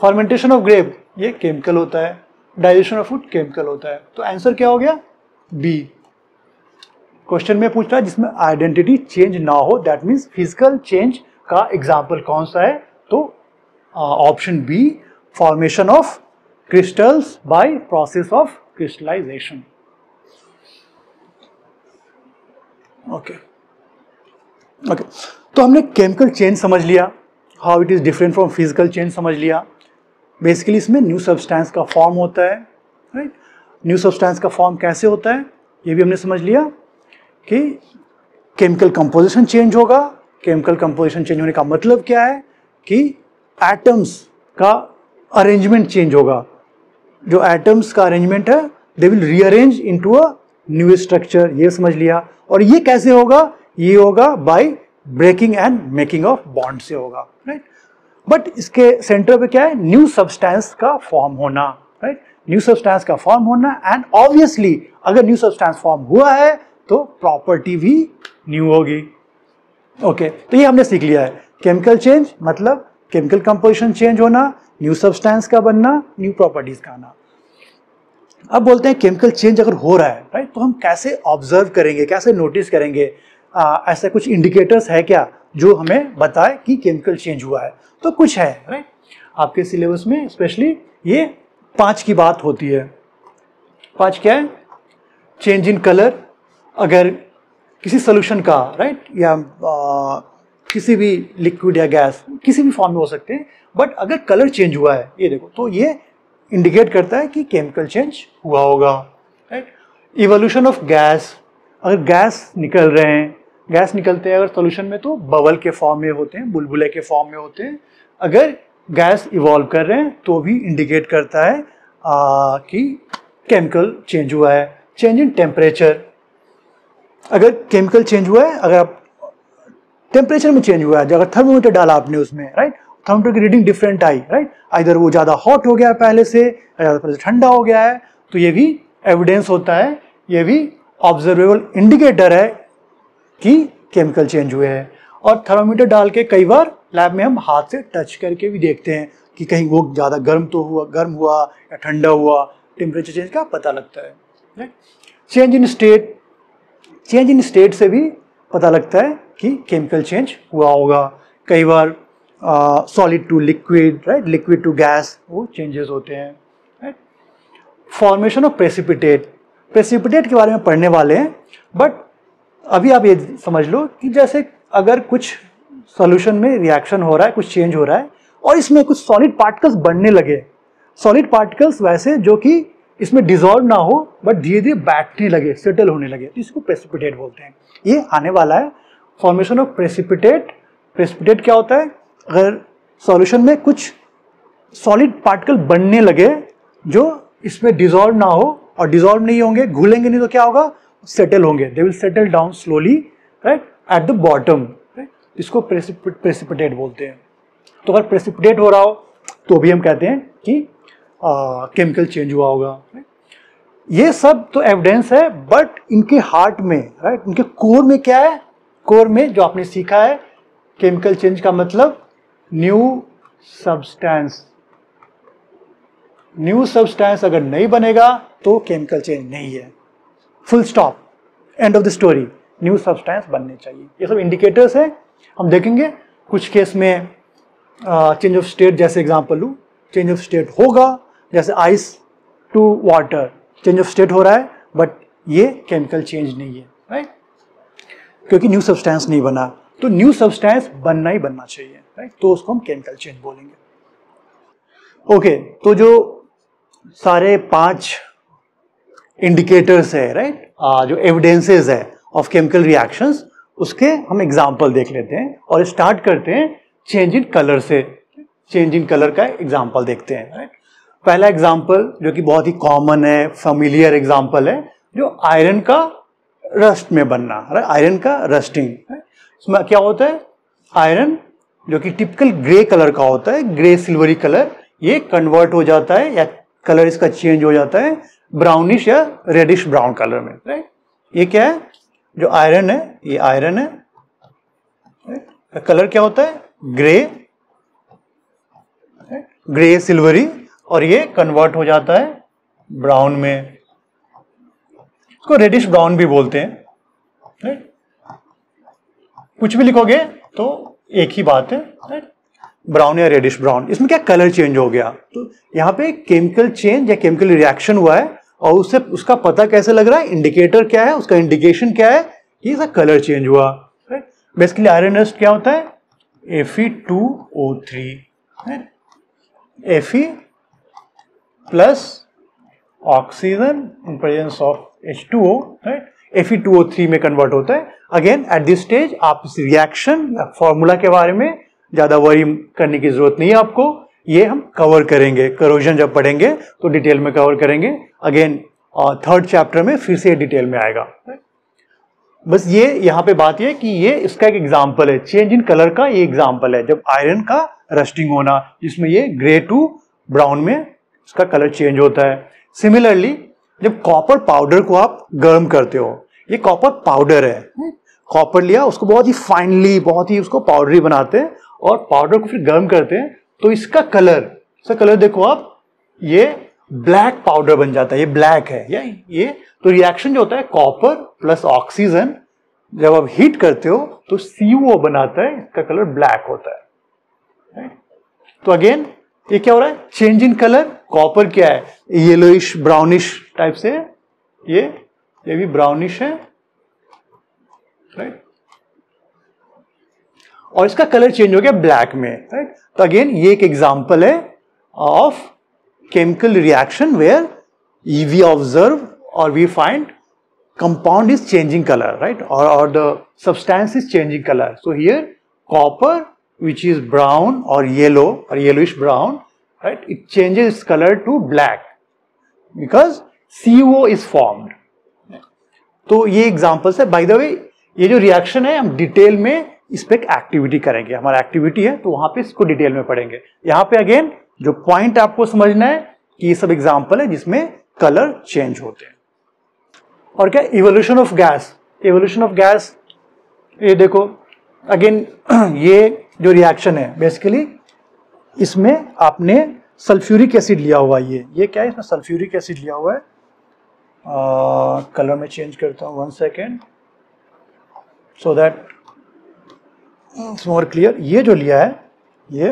फर्मेंटेशन ऑफ ग्रेप ये केमिकल होता है। डाइजेशन ऑफ फूड केमिकल होता है। तो आंसर क्या हो गया, बी। क्वेश्चन में पूछ रहा है जिसमें आइडेंटिटी चेंज ना हो, दैट मीन्स फिजिकल चेंज का एग्जाम्पल कौन सा है, तो option B, formation of crystals by process of crystallization. Okay, तो हमने केमिकल चेंज समझ लिया, how it is different from physical change समझ लिया। बेसिकली इसमें न्यू सब्सटेंस का फॉर्म होता है, राइट। न्यू सब्सटेंस का फॉर्म कैसे होता है ये भी हमने समझ लिया कि केमिकल कंपोजिशन चेंज होगा। केमिकल कंपोजिशन चेंज होने का मतलब क्या है कि एटम्स का अरेंजमेंट चेंज होगा। जो एटम्स का अरेंजमेंट है they will rearrange into a new structure, ये समझ लिया। और ये कैसे होगा, ये होगा by breaking and making of bond से होगा, राइट। बट इसके सेंटर पे क्या है, न्यू सब्सटेंस का फॉर्म होना, राइट, न्यू सब्सटेंस का फॉर्म होना। एंड ऑब्वियसली अगर न्यू सब्सटेंस फॉर्म हुआ है तो प्रॉपर्टी भी न्यू होगी। ओके, तो ये हमने सीख लिया है, केमिकल चेंज मतलब केमिकल कंपोजिशन चेंज होना, न्यू सब्सटेंस का बनना, न्यू प्रॉपर्टीज का आना। अब बोलते हैं केमिकल चेंज अगर हो रहा है, राइट, तो हम कैसे ऑब्जर्व करेंगे, कैसे नोटिस करेंगे, ऐसे कुछ इंडिकेटर्स है क्या जो हमें बताए कि केमिकल चेंज हुआ है। तो कुछ है, राइट, आपके सिलेबस में स्पेशली ये 5 की बात होती है। 5 क्या है, चेंज इन कलर, अगर किसी सोल्यूशन का, राइट, या किसी भी लिक्विड या गैस किसी भी फॉर्म में हो सकते हैं, बट अगर कलर चेंज हुआ है, ये देखो, तो ये इंडिकेट करता है कि केमिकल चेंज हुआ होगा, राइट। इवोल्यूशन ऑफ गैस, अगर गैस निकल रहे हैं, गैस निकलते हैं अगर सोल्यूशन में तो बबल के फॉर्म में होते हैं, बुलबुले के फॉर्म में होते हैं। अगर गैस इवॉल्व कर रहे हैं तो भी इंडिकेट करता है कि केमिकल चेंज हुआ है। चेंज इन टेम्परेचर, अगर केमिकल चेंज हुआ है, अगर आप टेम्परेचर में चेंज हुआ है, अगर थर्मोमीटर डाला आपने उसमें, राइट, थर्मोमीटर की रीडिंग डिफरेंट आई, राइट, इधर वो ज़्यादा हॉट हो गया पहले से, ज़्यादा पहले ठंडा हो गया है, तो ये भी एविडेंस होता है, ये भी ऑब्जर्वेबल इंडिकेटर है कि केमिकल चेंज हुए हैं। और थर्मोमीटर डाल के कई बार लैब में हम हाथ से टच करके भी देखते हैं कि कहीं वो ज़्यादा गर्म हुआ या ठंडा हुआ, टेम्परेचर चेंज का पता लगता है, राइट। चेंज इन स्टेट से भी पता लगता है कि केमिकल चेंज हुआ होगा। कई बार solid to liquid, right, liquid to gas, वो चेंजेस होते हैं, राइट। फॉर्मेशन ऑफ प्रेसिपिटेट के बारे में पढ़ने वाले हैं, बट अभी आप ये समझ लो कि जैसे अगर कुछ सॉल्यूशन में रिएक्शन हो रहा है, कुछ चेंज हो रहा है और इसमें कुछ सॉलिड पार्टिकल्स बनने लगे, सॉलिड पार्टिकल्स वैसे जो कि इसमें डिसॉल्व ना हो बट धीरे धीरे बैठने लगे, सेटल होने लगे, तो इसको प्रेसिपिटेट बोलते हैं। ये आने वाला है फॉर्मेशन ऑफ प्रेसिपिटेट। प्रेसिपिटेट क्या होता है? अगर सॉल्यूशन में कुछ सॉलिड पार्टिकल बनने लगे जो इसमें डिसॉल्व ना हो, और डिसॉल्व नहीं होंगे, घुलेंगे नहीं, तो क्या होगा? सेटल होंगे, they will settle down slowly, right, at the bottom, right, इसको प्रेसिपिटेट बोलते हैं। तो अगर प्रेसिपिटेट हो रहा हो तो भी हम कहते हैं कि केमिकल चेंज हुआ होगा, राइट? ये सब तो एविडेंस है, बट इनके हार्ट में, राइट, इनके कोर में क्या है? कोर में जो आपने सीखा है, केमिकल चेंज का मतलब न्यू सब्सटेंस। न्यू सब्सटेंस अगर नहीं बनेगा तो केमिकल चेंज नहीं है, full stop, end of the story. New substance बनने चाहिए। ये सब इंडिकेटर्स है, हम देखेंगे कुछ केस में चेंज ऑफ स्टेट, जैसे एग्जांपल लूँ, चेंज ऑफ स्टेट होगा, जैसे ice to water change of state हो रहा है, बट ये केमिकल चेंज नहीं है, राइट, क्योंकि न्यू सब्सटेंस नहीं बना। तो न्यू सब्सटेंस बनना ही बनना चाहिए, राइट, तो उसको हम केमिकल चेंज बोलेंगे। ओके, तो जो सारे 5 इंडिकेटर्स है, राइट, जो एविडेंसेस है ऑफ केमिकल रिएक्शंस, उसके हम एग्जांपल देख लेते हैं और स्टार्ट करते हैं चेंज इन कलर से। चेंज इन कलर का एग्जांपल देखते हैं, राइट। पहला एग्जांपल जो कि बहुत ही कॉमन है, फेमिलियर एग्जांपल है, जो आयरन का रस्ट में बनना, राइट, आयरन का रस्टिंग। इसमें क्या होता है? आयरन जो कि टिपिकल ग्रे कलर का होता है, ग्रे सिल्वरी कलर, ये कन्वर्ट हो जाता है या कलर इसका चेंज हो जाता है ब्राउनिश या रेडिश ब्राउन कलर में, राइट। ये क्या है? जो आयरन है, ये आयरन है, कलर क्या होता है? ग्रे, ग्रे सिल्वरी, और ये कन्वर्ट हो जाता है ब्राउन में, इसको रेडिश ब्राउन भी बोलते हैं, राइट। कुछ भी लिखोगे तो एक ही बात है, राइट, ब्राउन या रेडिश ब्राउन। इसमें क्या कलर चेंज हो गया, तो यहाँ पे केमिकल चेंज या केमिकल रिएक्शन हुआ है, और उससे उसका पता कैसे लग रहा है? इंडिकेटर क्या है, उसका इंडिकेशन क्या है कि इसका कलर चेंज हुआ, राइट। बेसिकली आयरन रस्ट क्या होता है? Fe2O3, Fe plus oxygen in presence of H2O, right, Fe2O3 में कन्वर्ट होता है। अगेन एट दिस स्टेज आप इस रिएक्शन या फॉर्मूला के बारे में ज्यादा वरी करने की जरूरत नहीं है आपको, ये हम कवर करेंगे, करोजन जब पढ़ेंगे तो डिटेल में कवर करेंगे। अगेन 3rd चैप्टर में फिर से डिटेल में आएगा। बस ये यहाँ पे बात ये कि ये इसका एक एग्जाम्पल है, चेंज इन कलर का ये एग्जाम्पल है, जब आयरन का रस्टिंग होना, जिसमें ये ग्रे टू ब्राउन में इसका कलर चेंज होता है। सिमिलरली जब कॉपर पाउडर को आप गर्म करते हो, ये कॉपर पाउडर है, कॉपर लिया, उसको बहुत ही फाइनली, बहुत ही उसको पाउडरी बनाते हैं और पाउडर को फिर गर्म करते हैं, तो इसका कलर देखो आप, ये ब्लैक पाउडर बन जाता है, ये ब्लैक है, या ये तो रिएक्शन जो होता है कॉपर प्लस ऑक्सीजन, जब आप हीट करते हो तो CuO बनाता है, इसका कलर ब्लैक होता है, राइट। तो अगेन ये क्या हो रहा है? Change in colour. कॉपर क्या है? येलोइश ब्राउनिश टाइप से, ये भी ब्राउनिश है, राइट, और इसका कलर चेंज हो गया ब्लैक में, राइट। तो अगेन ये एक एग्जांपल है of chemical reaction where we observe or we find compound is changing color, right, or the substance is changing color. So here copper, which is brown or yellow or yellowish brown, right, it changes its color to black because CuO is formed. तो ये examples है। Bye the वे ये जो reaction है हम detail में इस पे एक एक्टिविटी करेंगे, हमारा एक्टिविटी है तो वहां पे इसको डिटेल में पढ़ेंगे। यहाँ पे अगेन जो पॉइंट आपको समझना है कि ये सब एग्जाम्पल है जिसमें कलर चेंज होते हैं। और क्या evolution of gas, evolution of gas, ये देखो अगेन ये जो रिएक्शन है बेसिकली इसमें आपने सल्फ्यूरिक एसिड लिया हुआ है, ये क्या है, इसमें सल्फ्यूरिक एसिड लिया हुआ है। कलर में चेंज करता हूँ 1 second so that it's more clear. ये जो लिया है ये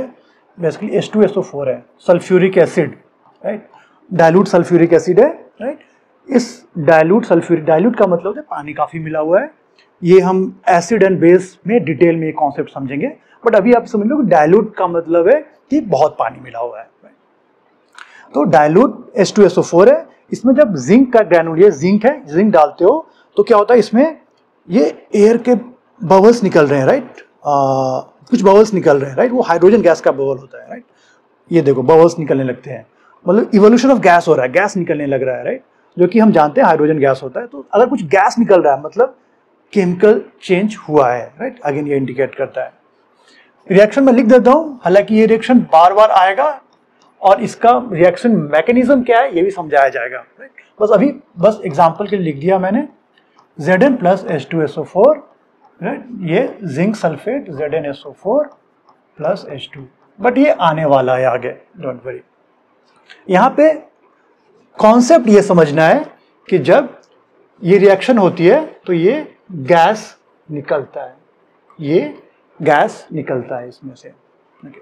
बेसिकली H2SO4 है, sulphuric acid, right, dilute sulphuric acid है, राइट। इस डाइल्यूट सल्फ्यूरिक, डाइल्यूट का मतलब है पानी काफी मिला हुआ है। ये हम एसिड एंड बेस में डिटेल में ये कॉन्सेप्ट समझेंगे, बट अभी आप समझ लो कि डाइल्यूट का मतलब है कि बहुत पानी मिला हुआ है। तो डाइल्यूट H2SO4 है, इसमें जब जिंक का ग्रैनुल, ये जिंक है, जिंक डालते हो तो क्या होता है इसमें ये एयर के बबल्स निकल रहे हैं, राइट, कुछ बबल्स निकल रहे हैं, राइट, वो हाइड्रोजन गैस का बबल होता है, राइट। ये देखो बबल्स निकलने लगते हैं, मतलब इवोल्यूशन ऑफ गैस हो रहा है, गैस निकलने लग रहा है, राइट, जो कि हम जानते हैं हाइड्रोजन गैस होता है। तो अगर कुछ गैस निकल रहा है मतलब केमिकल चेंज हुआ है, राइट, अगेन ये इंडिकेट करता है। रिएक्शन में लिख देता हूं, हालांकि ये रिएक्शन बार बार आएगा और इसका रिएक्शन मैकेनिज्म क्या है ये भी समझाया जाएगा, राइट। बस अभी बस एग्जांपल के लिए लिख दिया मैंने Zn प्लस H2SO4, राइट, ये zinc sulphate ZnSO4 plus H2, but ये आने वाला है आगे, डोंट वरी। यहाँ पे कॉन्सेप्ट ये समझना है कि जब ये रिएक्शन होती है तो ये गैस निकलता है, ये गैस निकलता है इसमें से, ओके।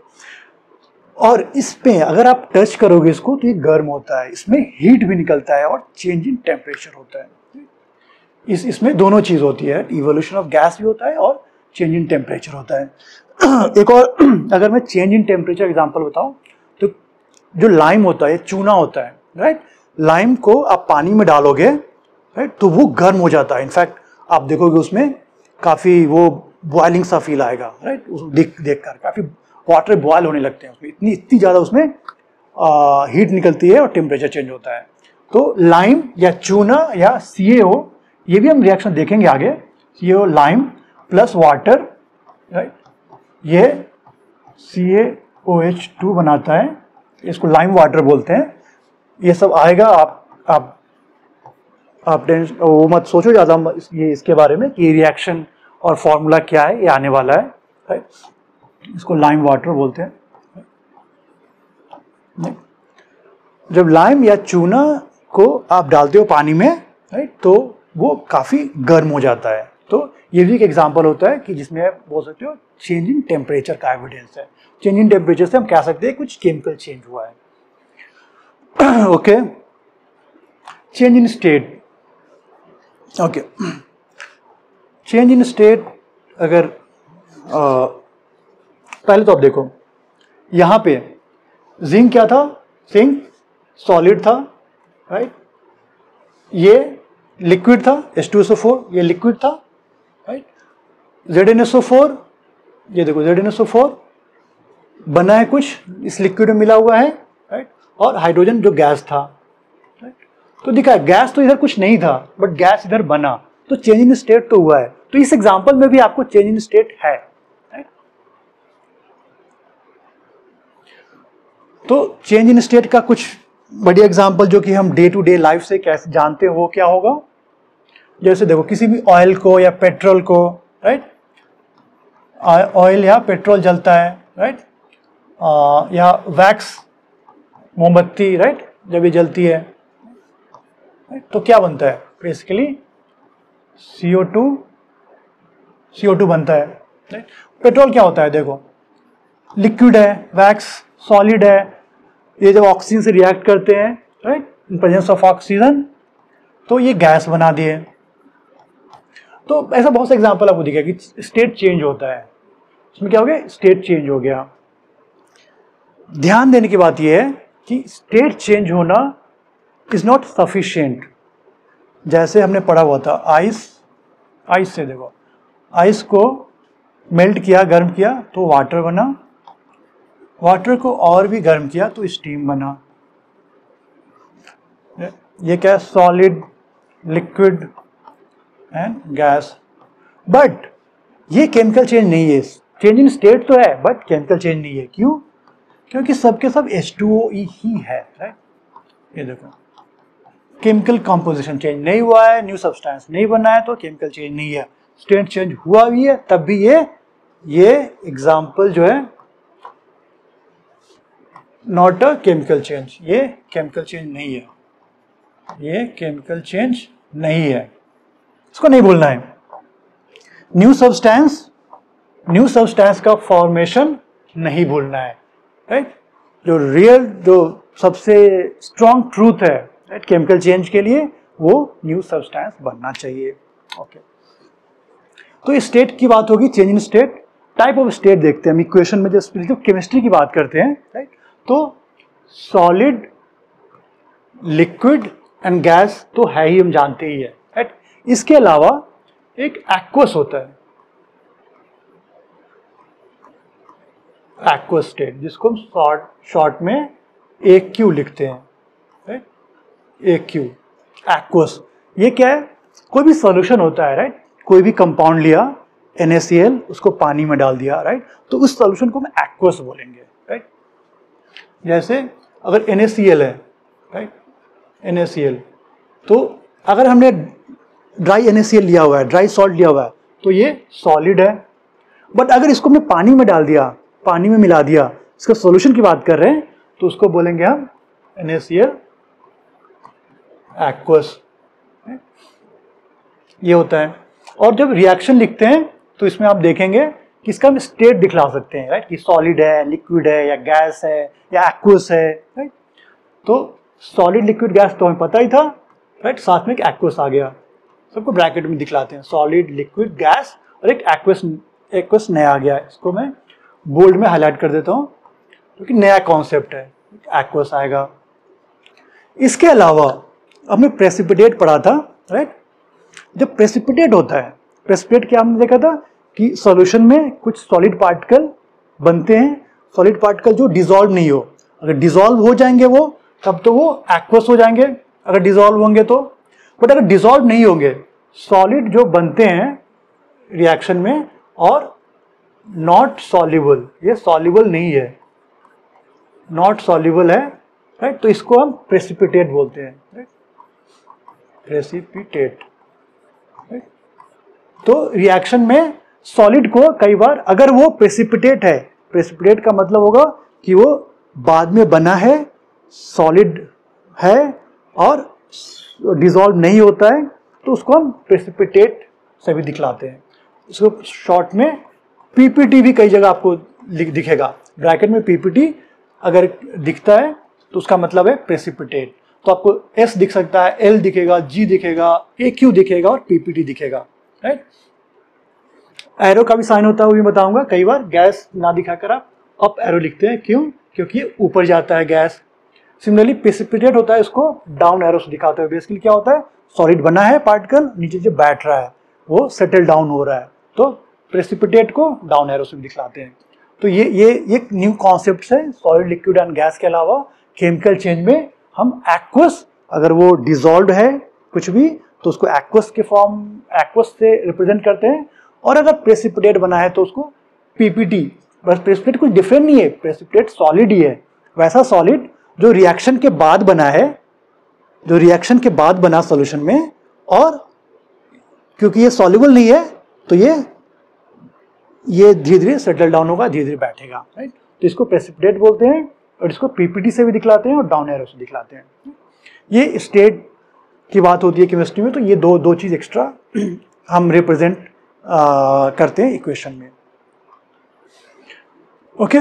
और इस पे अगर आप टच करोगे इसको तो ये गर्म होता है, इसमें हीट भी निकलता है और चेंज इन टेम्परेचर होता है। इसमें दोनों चीज होती है, इवोल्यूशन ऑफ गैस भी होता है और चेंज इन टेम्परेचर होता है। एक और अगर मैं चेंज इन टेम्परेचर एग्जांपल बताऊं तो जो लाइम होता है, चूना होता है, राइट, लाइम को आप पानी में डालोगे, राइट, तो वो गर्म हो जाता है। इनफैक्ट आप देखोगे उसमें काफी वो बॉइलिंग सा फील आएगा, राइट, देख कर काफी वाटर बॉयल होने लगते हैं उसमें, इतनी ज्यादा उसमें हीट निकलती है और टेम्परेचर चेंज होता है। तो लाइम या चूना या CaO, ये भी हम रिएक्शन देखेंगे आगे, CaO lime plus water, right, ये CaOH2 बनाता है, इसको लाइम वाटर बोलते हैं। ये सब आएगा, आप वो मत सोचो ज़्यादा ये इसके बारे में कि रिएक्शन और फॉर्मूला क्या है, ये आने वाला है, राइट। इसको लाइम वाटर बोलते हैं। जब लाइम या चूना को आप डालते हो पानी में, राइट, तो वो काफ़ी गर्म हो जाता है। तो ये भी एक एग्जांपल होता है कि जिसमें आप बोल सकते हो चेंज इन टेम्परेचर का एविडेंस है। चेंज इन टेम्परेचर से हम कह सकते हैं कुछ केमिकल चेंज हुआ है। Okay, change in state, okay, change in state अगर पहले तो आप देखो यहाँ पे जिंक क्या था, जिंक सॉलिड था, राइट, ये लिक्विड था, H2SO4 ये लिक्विड था, राइट, ZnSO4, ये देखो ZnSO4 बना है कुछ इस लिक्विड में मिला हुआ है, राइट, और हाइड्रोजन जो गैस था, राइट। तो दिखा गैस तो इधर कुछ नहीं था बट गैस इधर बना, तो चेंज इन स्टेट तो हुआ है। तो इस एग्जांपल में भी आपको चेंज इन स्टेट है, राइट। तो चेंज इन स्टेट का कुछ बढ़िया एग्जांपल जो कि हम डे टू डे लाइफ से कैसे जानते हैं वो क्या होगा, जैसे देखो किसी भी ऑयल को या पेट्रोल को, राइट, ऑयल या पेट्रोल जलता है, राइट, या वैक्स मोमबत्ती, राइट, जब ये जलती है, राइट, तो क्या बनता है बेसिकली CO2 बनता है, राइट। पेट्रोल क्या होता है, देखो लिक्विड है, वैक्स सॉलिड है, ये जब ऑक्सीजन से रिएक्ट करते हैं, right, in presence of oxygen, तो ये गैस बना दिए। तो ऐसा बहुत से एग्जांपल आपको दिखेगा कि स्टेट चेंज होता है, इसमें क्या हो गया, स्टेट चेंज हो गया। ध्यान देने की बात यह है कि स्टेट चेंज होना इज नॉट सफिशिएंट। जैसे हमने पढ़ा हुआ था आइस से, देखो आइस को मेल्ट किया, गर्म किया तो वाटर बना, वाटर को और भी गर्म किया तो स्टीम बना। ये क्या है, solid, liquid and gas. But ये केमिकल चेंज नहीं है, चेंज इन स्टेट तो है बट केमिकल चेंज नहीं है। क्यों? क्योंकि सबके सब H2OE ही है, राइट। ये देखो केमिकल कंपोजिशन चेंज नहीं हुआ है, न्यू सब्सटेंस नहीं बना है, तो केमिकल चेंज नहीं है। स्टेट चेंज हुआ भी है तब भी ये एग्जाम्पल जो है नॉट अ केमिकल चेंज, ये केमिकल चेंज नहीं है, ये केमिकल चेंज नहीं है, इसको नहीं भूलना है। न्यू सब्सटेंस का फॉर्मेशन नहीं भूलना है, राइट। जो रियल, जो सबसे स्ट्रॉन्ग ट्रूथ है, राइट, केमिकल चेंज के लिए वो न्यू सब्सटेंस बनना चाहिए। ओके, तो इस स्टेट की बात होगी, change in state. Type of state देखते हैं हम इक्वेशन में, जब केमिस्ट्री की बात करते हैं, राइट, तो सॉलिड, लिक्विड एंड गैस तो है ही, हम जानते ही है, राइट। इसके अलावा एक एक्वस होता है, एक्वस स्टेट, जिसको हम शॉर्ट में AQ लिखते हैं, राइट, AQ, एक्वस। ये क्या है? कोई भी सॉल्यूशन होता है, राइट, कोई भी कंपाउंड लिया NaCl, उसको पानी में डाल दिया, राइट, तो उस सॉल्यूशन को हम एक्वस बोलेंगे, राइट। जैसे अगर NaCl है, राइट, NaCl, तो अगर हमने ड्राई NaCl लिया हुआ है, ड्राई सॉल्ट लिया हुआ है, तो ये सॉलिड है। बट अगर इसको हमने पानी में डाल दिया, पानी में मिला दिया, इसका सॉल्यूशन की बात कर रहे हैं, तो उसको बोलेंगे हम NaCl एक्वस। ये होता है। और जब रिएक्शन लिखते हैं तो इसमें आप देखेंगे कि इसका हम स्टेट दिखला सकते हैं, राइट, कि सॉलिड है, लिक्विड है, या गैस है, या एक्वस है, राइट। तो सॉलिड, लिक्विड, गैस तो हमें पता ही था, राइट, साथ में एक एक्वस आ गया, सबको ब्रैकेट में दिखलाते हैं, सॉलिड, लिक्विड, गैस, और एक एक्वस नया आ गया। इसको मैं बोल्ड में हाईलाइट कर देता हूँ क्योंकि नया कॉन्सेप्ट है, एक्वस आएगा। इसके अलावा हमने प्रेसिपिटेट पढ़ा था, राइट। जब प्रेसिपिटेट होता है, प्रेसिपिटेट क्या हमने देखा था कि सॉल्यूशन में कुछ सॉलिड पार्टिकल बनते हैं, सॉलिड पार्टिकल जो डिसॉल्व नहीं हो, अगर डिसॉल्व हो जाएंगे वो, तब तो वो एक्वस हो जाएंगे, अगर डिसॉल्व होंगे तो। बट अगर डिसॉल्व नहीं होंगे, सॉलिड जो बनते हैं रिएक्शन में और नॉट सॉल्युबल, ये सॉल्युबल नहीं है, नॉट सॉल्युबल है, राइट, तो इसको हम प्रेसिपिटेट बोलते हैं, राइट, प्रेसिपिटेट। तो रिएक्शन में सॉलिड को कई बार, अगर वो प्रेसिपिटेट है, प्रेसिपिटेट का मतलब होगा कि वो बाद में बना है, सॉलिड है और डिसॉल्व नहीं होता है, तो उसको हम प्रेसिपिटेट से भी दिखलाते हैं। इसको शॉर्ट में PPT भी कई जगह आपको दिखेगा, ब्रैकेट में PPT अगर दिखता है तो उसका मतलब है प्रेसिपिटेट। तो आपको S दिख सकता है, L दिखेगा, G दिखेगा, AQ दिखेगा और PPT दिखेगा, राइट। एरो का भी साइन होता है, वो भी बताऊंगा। कई बार गैस ना दिखाकर आप अप एरो लिखते हैं, क्यों? क्योंकि ये ऊपर जाता है गैस। सिमिलरली प्रेसिपिटेट होता है, इसको डाउन एरो से दिखाते हैं। बेसिकली क्या होता है, सॉलिड बना है, पार्टिकल नीचे जो बैठ रहा है वो सेटल डाउन हो रहा है, तो प्रेसिपिटेट को डाउन एरो से भी दिखलाते हैं। तो ये न्यू कॉन्सेप्ट है। सॉलिड, लिक्विड एंड गैस के अलावा केमिकल चेंज में हम एक्वस, अगर वो डिसॉल्व है कुछ भी, तो उसको एक्वस के फॉर्म, एक्वस से रिप्रेजेंट करते हैं। और अगर प्रेसिपिटेट बना है तो उसको PPT। बस प्रेसिपिटेट कुछ डिफरेंट नहीं है, प्रेसिपिटेट सॉलिड ही है, वैसा सॉलिड जो रिएक्शन के बाद बना है, जो रिएक्शन के बाद बना सॉल्यूशन में, और क्योंकि ये सॉल्युबल नहीं है तो ये धीरे धीरे सेटल डाउन होगा, धीरे धीरे बैठेगा, राइट। तो इसको प्रेसिपिटेट बोलते हैं और इसको PPT से भी दिखलाते हैं और डाउन एरो से दिखलाते हैं। ये स्टेट की बात होती है केमिस्ट्री में, तो ये दो चीज एक्स्ट्रा हम रिप्रेजेंट करते हैं इक्वेशन में। ओके,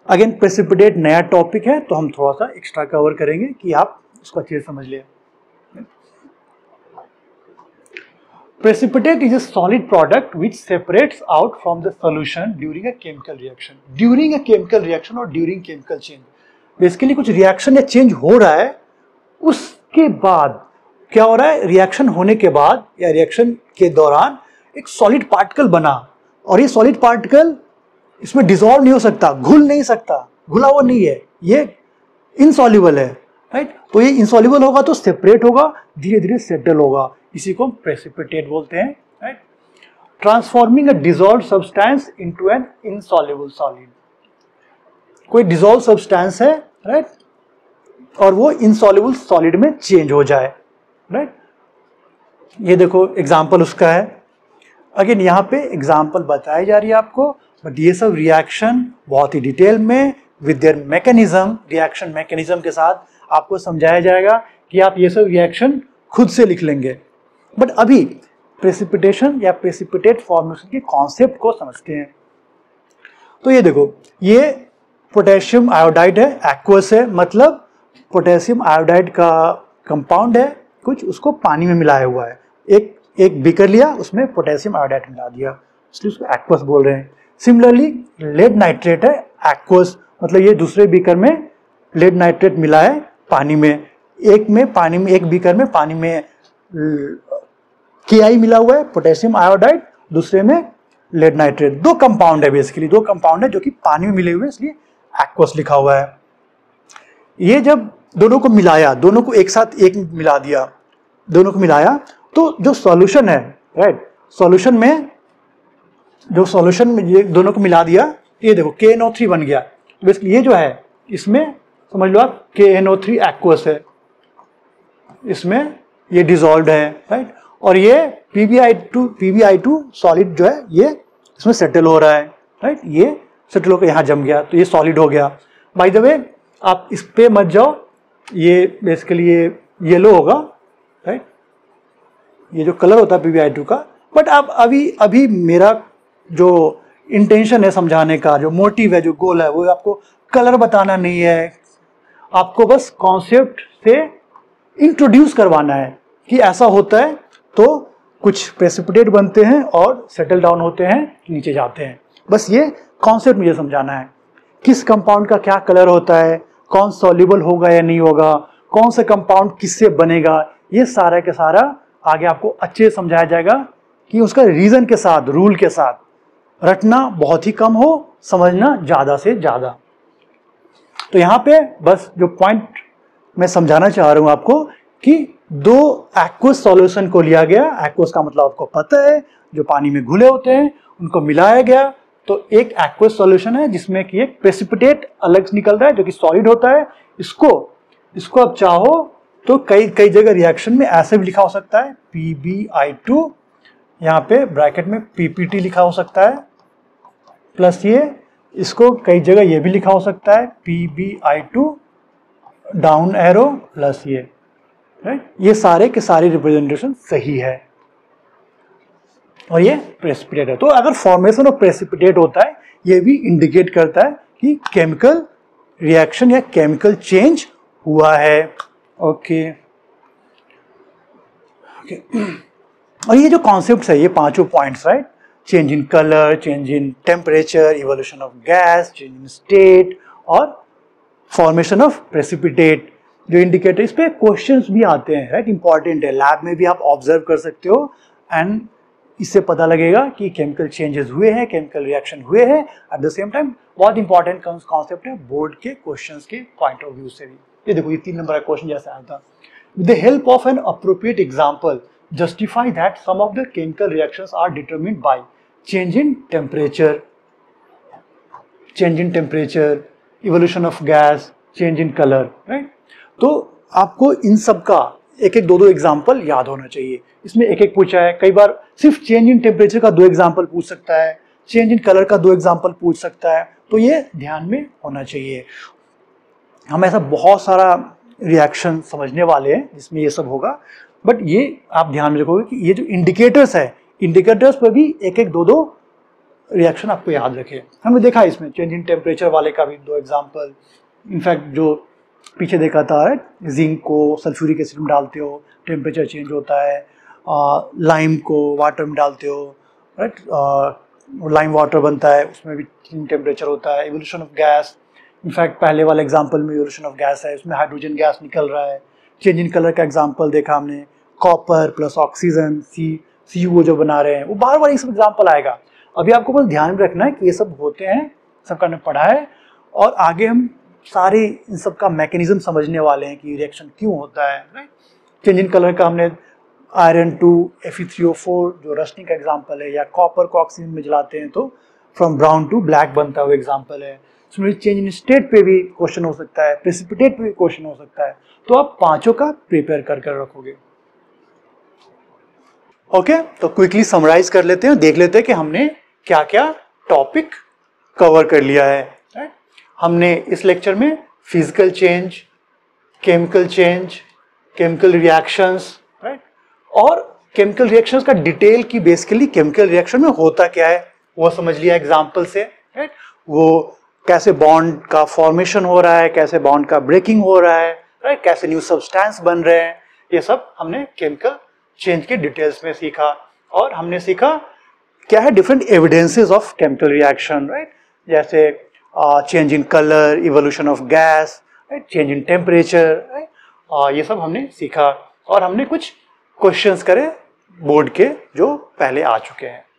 अगेन प्रेसिपिटेट नया टॉपिक है, तो हम थोड़ा सा एक्स्ट्रा कवर करेंगे कि आप इसको अच्छे से समझ लिया। Precipitate is a solid product which separates out from the solution during a chemical reaction. During a chemical reaction or during chemical change. Basically कुछ रिएक्शन या चेंज हो रहा है, उसके बाद क्या हो रहा है, रिएक्शन होने के बाद या रिएक्शन के दौरान एक सॉलिड पार्टिकल बना, और ये सॉलिड पार्टिकल इसमें डिसॉल्व नहीं हो सकता, घुल नहीं सकता, घुला हुआ नहीं है, ये इनसॉल्युबल है, राइट। तो ये इनसॉल्युबल होगा तो सेपरेट होगा, धीरे धीरे सेटल होगा, इसी को प्रेसिपिटेट बोलते हैं, right. Transforming a dissolved substance into an insoluble solid. कोई डिजॉल्व सब्सटेंस है, राइट, और वो इनसॉल्युबल सॉलिड में चेंज हो जाए, राइट। ये देखो एग्जांपल उसका है। अगेन यहाँ पे एग्जांपल बताई जा रही है आपको, बट ये सब रिएक्शन बहुत ही डिटेल में with their mechanism, reaction mechanism के साथ आपको समझाया जाएगा कि आप ये सब रिएक्शन खुद से लिख लेंगे। बट अभी प्रेसिपिटेशन या प्रेसिपिटेट फॉर्मेशन के कॉन्सेप्ट को समझते हैं। तो ये देखो, ये पोटेशियम आयोडाइड है, एक्वस है, मतलब पोटेशियम आयोडाइड का कंपाउंड है कुछ, उसको पानी में मिलाया हुआ है। एक बीकर लिया, उसमें पोटेशियम आयोडाइड मिला दिया, इसलिए उसको एक्वस बोल रहे हैं। सिमिलरली लेड नाइट्रेट है, एक्वस, मतलब ये दूसरे बीकर में लेड नाइट्रेट मिला है पानी में, एक बीकर में पानी में KI मिला हुआ है, पोटेशियम आयोडाइड, दूसरे में लेड नाइट्रेट। दो कंपाउंड है, बेसिकली दो कंपाउंड है जो कि पानी में मिले हुए, इसलिए एक्वस लिखा हुआ है। ये जब दोनों को मिलाया, दोनों को एक साथ एक मिला दिया, दोनों को मिलाया, तो जो सॉल्यूशन है, राइट, सॉल्यूशन में ये दोनों को मिला दिया, ये देखो KNO3 बन गया। बेसिकली ये जो है, इसमें समझ लो आप KNO3 एक्वस है, इसमें ये डिसॉल्व्ड है, राइट, और ये PbI2 सॉलिड जो है, ये इसमें सेटल हो रहा है, राइट, ये सेटल होकर यहाँ जम गया, तो ये सॉलिड हो गया। बाय द वे आप इस पे मत जाओ, ये बेसिकली ये येलो होगा, राइट, ये जो कलर होता है PbI2 का। बट आप अभी मेरा जो इंटेंशन है समझाने का, जो मोटिव है, जो गोल है, वो आपको कलर बताना नहीं है, आपको बस कॉन्सेप्ट से इंट्रोड्यूस करवाना है कि ऐसा होता है, तो कुछ प्रेसिपिटेट बनते हैं और सेटल डाउन होते हैं, नीचे जाते हैं। बस ये कॉन्सेप्ट मुझे समझाना है, किस कंपाउंड का क्या कलर होता है, कौन सॉल्युबल होगा या नहीं होगा, कौन सा कंपाउंड किससे बनेगा, ये सारा के सारा आगे आपको अच्छे से समझाया जाएगा कि उसका रीजन के साथ, रूल के साथ। रटना बहुत ही कम हो, समझना ज्यादा से ज्यादा। तो यहाँ पे बस जो पॉइंट मैं समझाना चाह रहा हूं आपको कि दो एक्वस सॉल्यूशन को लिया गया, एक्वस का मतलब आपको पता है, जो पानी में घुले होते हैं, उनको मिलाया गया, तो एक एक्वस सॉल्यूशन है जिसमें कि एक प्रेसिपिटेट अलग निकल रहा है जो कि सॉलिड होता है। इसको अब चाहो तो कई जगह रिएक्शन में ऐसे भी लिखा हो सकता है PbI2, यहाँ पे ब्रैकेट में PPT लिखा हो सकता है, प्लस ये, इसको कई जगह ये भी लिखा हो सकता है PbI2 डाउन एरो प्लस ये, राइट, ये सारे के सारे रिप्रेजेंटेशन सही है और ये प्रेसिपिटेट है। तो अगर फॉर्मेशन ऑफ प्रेसिपिटेट होता है, ये भी इंडिकेट करता है कि केमिकल रिएक्शन या केमिकल चेंज हुआ है। ओके, और ये जो कॉन्सेप्ट्स है, ये पांचों points, right, change in colour, change in temperature, evolution of gas, change in state और फॉर्मेशन ऑफ प्रेसिपिटेट, जो इंडिकेटर, इस पे क्वेश्चंस भी आते हैं, राइट, इंपॉर्टेंट है, लैब में भी आप ऑब्जर्व कर सकते हो एंड इससे पता लगेगा कि केमिकल चेंजेस हुए हैं, केमिकल रिएक्शन हुए हैं। एट द सेम टाइम बहुत इंपॉर्टेंट कॉन्सेप्ट है बोर्ड के क्वेश्चंस के पॉइंट ऑफ व्यू से भी। ये देखो, ये 3 नंबर का क्वेश्चन जैसे आया था, with the help of an appropriate example justify that some of the chemical reactions are determined by change in temperature, evolution of gas, change in colour, right. तो आपको इन सब का एक एक दो एग्जाम्पल याद होना चाहिए। इसमें एक एक पूछा है, कई बार सिर्फ चेंज इन टेम्परेचर का 2 एग्जाम्पल पूछ सकता है, चेंज इन कलर का 2 एग्जाम्पल पूछ सकता है, तो ये ध्यान में होना चाहिए। हम ऐसा बहुत सारा रिएक्शन समझने वाले हैं जिसमें ये सब होगा, बट ये आप ध्यान में रखोगे कि ये जो इंडिकेटर्स है, इंडिकेटर्स पर भी एक एक दो रिएक्शन आपको याद रखे। हमने देखा इसमें चेंज इन टेम्परेचर वाले का भी 2 एग्जाम्पल, इनफैक्ट जो पीछे देखा था, राइट, जिंक को सल्फ्यूरिक एसिड में डालते हो, टेम्परेचर चेंज होता है, लाइम को वाटर में डालते हो, राइट, लाइम वाटर बनता है, उसमें भी टेम्परेचर होता है। इवोल्यूशन ऑफ गैस, इनफैक्ट पहले वाले एग्जाम्पल में इवोल्यूशन ऑफ गैस है, उसमें हाइड्रोजन गैस निकल रहा है। चेंज इन कलर का एग्जाम्पल देखा हमने, कॉपर प्लस ऑक्सीजन, CuO जो बना रहे हैं, वो बार बार ये सब एग्जाम्पल आएगा। अभी आपको बस ध्यान में रखना है कि ये सब होते हैं, सबका हमने पढ़ा है, और आगे हम सारे इन सब का मैकेनिज्म समझने वाले हैं कि रिएक्शन क्यों होता है, राइट। चेंज इन कलर का हमने आयरन टू Fe3O4 जो रस्टिंग का एग्जांपल है, या कॉपर को ऑक्सीजन में जलाते हैं तो फ्रॉम ब्राउन टू ब्लैक बनता है, वो एग्जांपल है। चेंज इन स्टेट पे भी क्वेश्चन हो सकता है, प्रेसिपिटेट पे भी क्वेश्चन हो सकता है। तो आप पांचों का प्रिपेयर कर कर रखोगे। ओके, तो क्विकली समराइज कर लेते हैं, देख लेते हैं कि हमने क्या क्या टॉपिक कवर कर लिया है। हमने इस लेक्चर में physical change, chemical change, chemical reactions, right, और केमिकल रिएक्शंस का डिटेल की बेसिकली केमिकल रिएक्शन में होता क्या है वो समझ लिया एग्जांपल से, राइट। वो कैसे बॉन्ड का फॉर्मेशन हो रहा है, कैसे बॉन्ड का ब्रेकिंग हो रहा है, राइट, कैसे न्यू सब्सटेंस बन रहे हैं, ये सब हमने केमिकल चेंज के डिटेल्स में सीखा। और हमने सीखा क्या है different evidences of chemical reaction, right, जैसे change in colour, evolution of gas, right, change in temperature, right, ये सब हमने सीखा। और हमने कुछ क्वेश्चंस करे बोर्ड के जो पहले आ चुके हैं।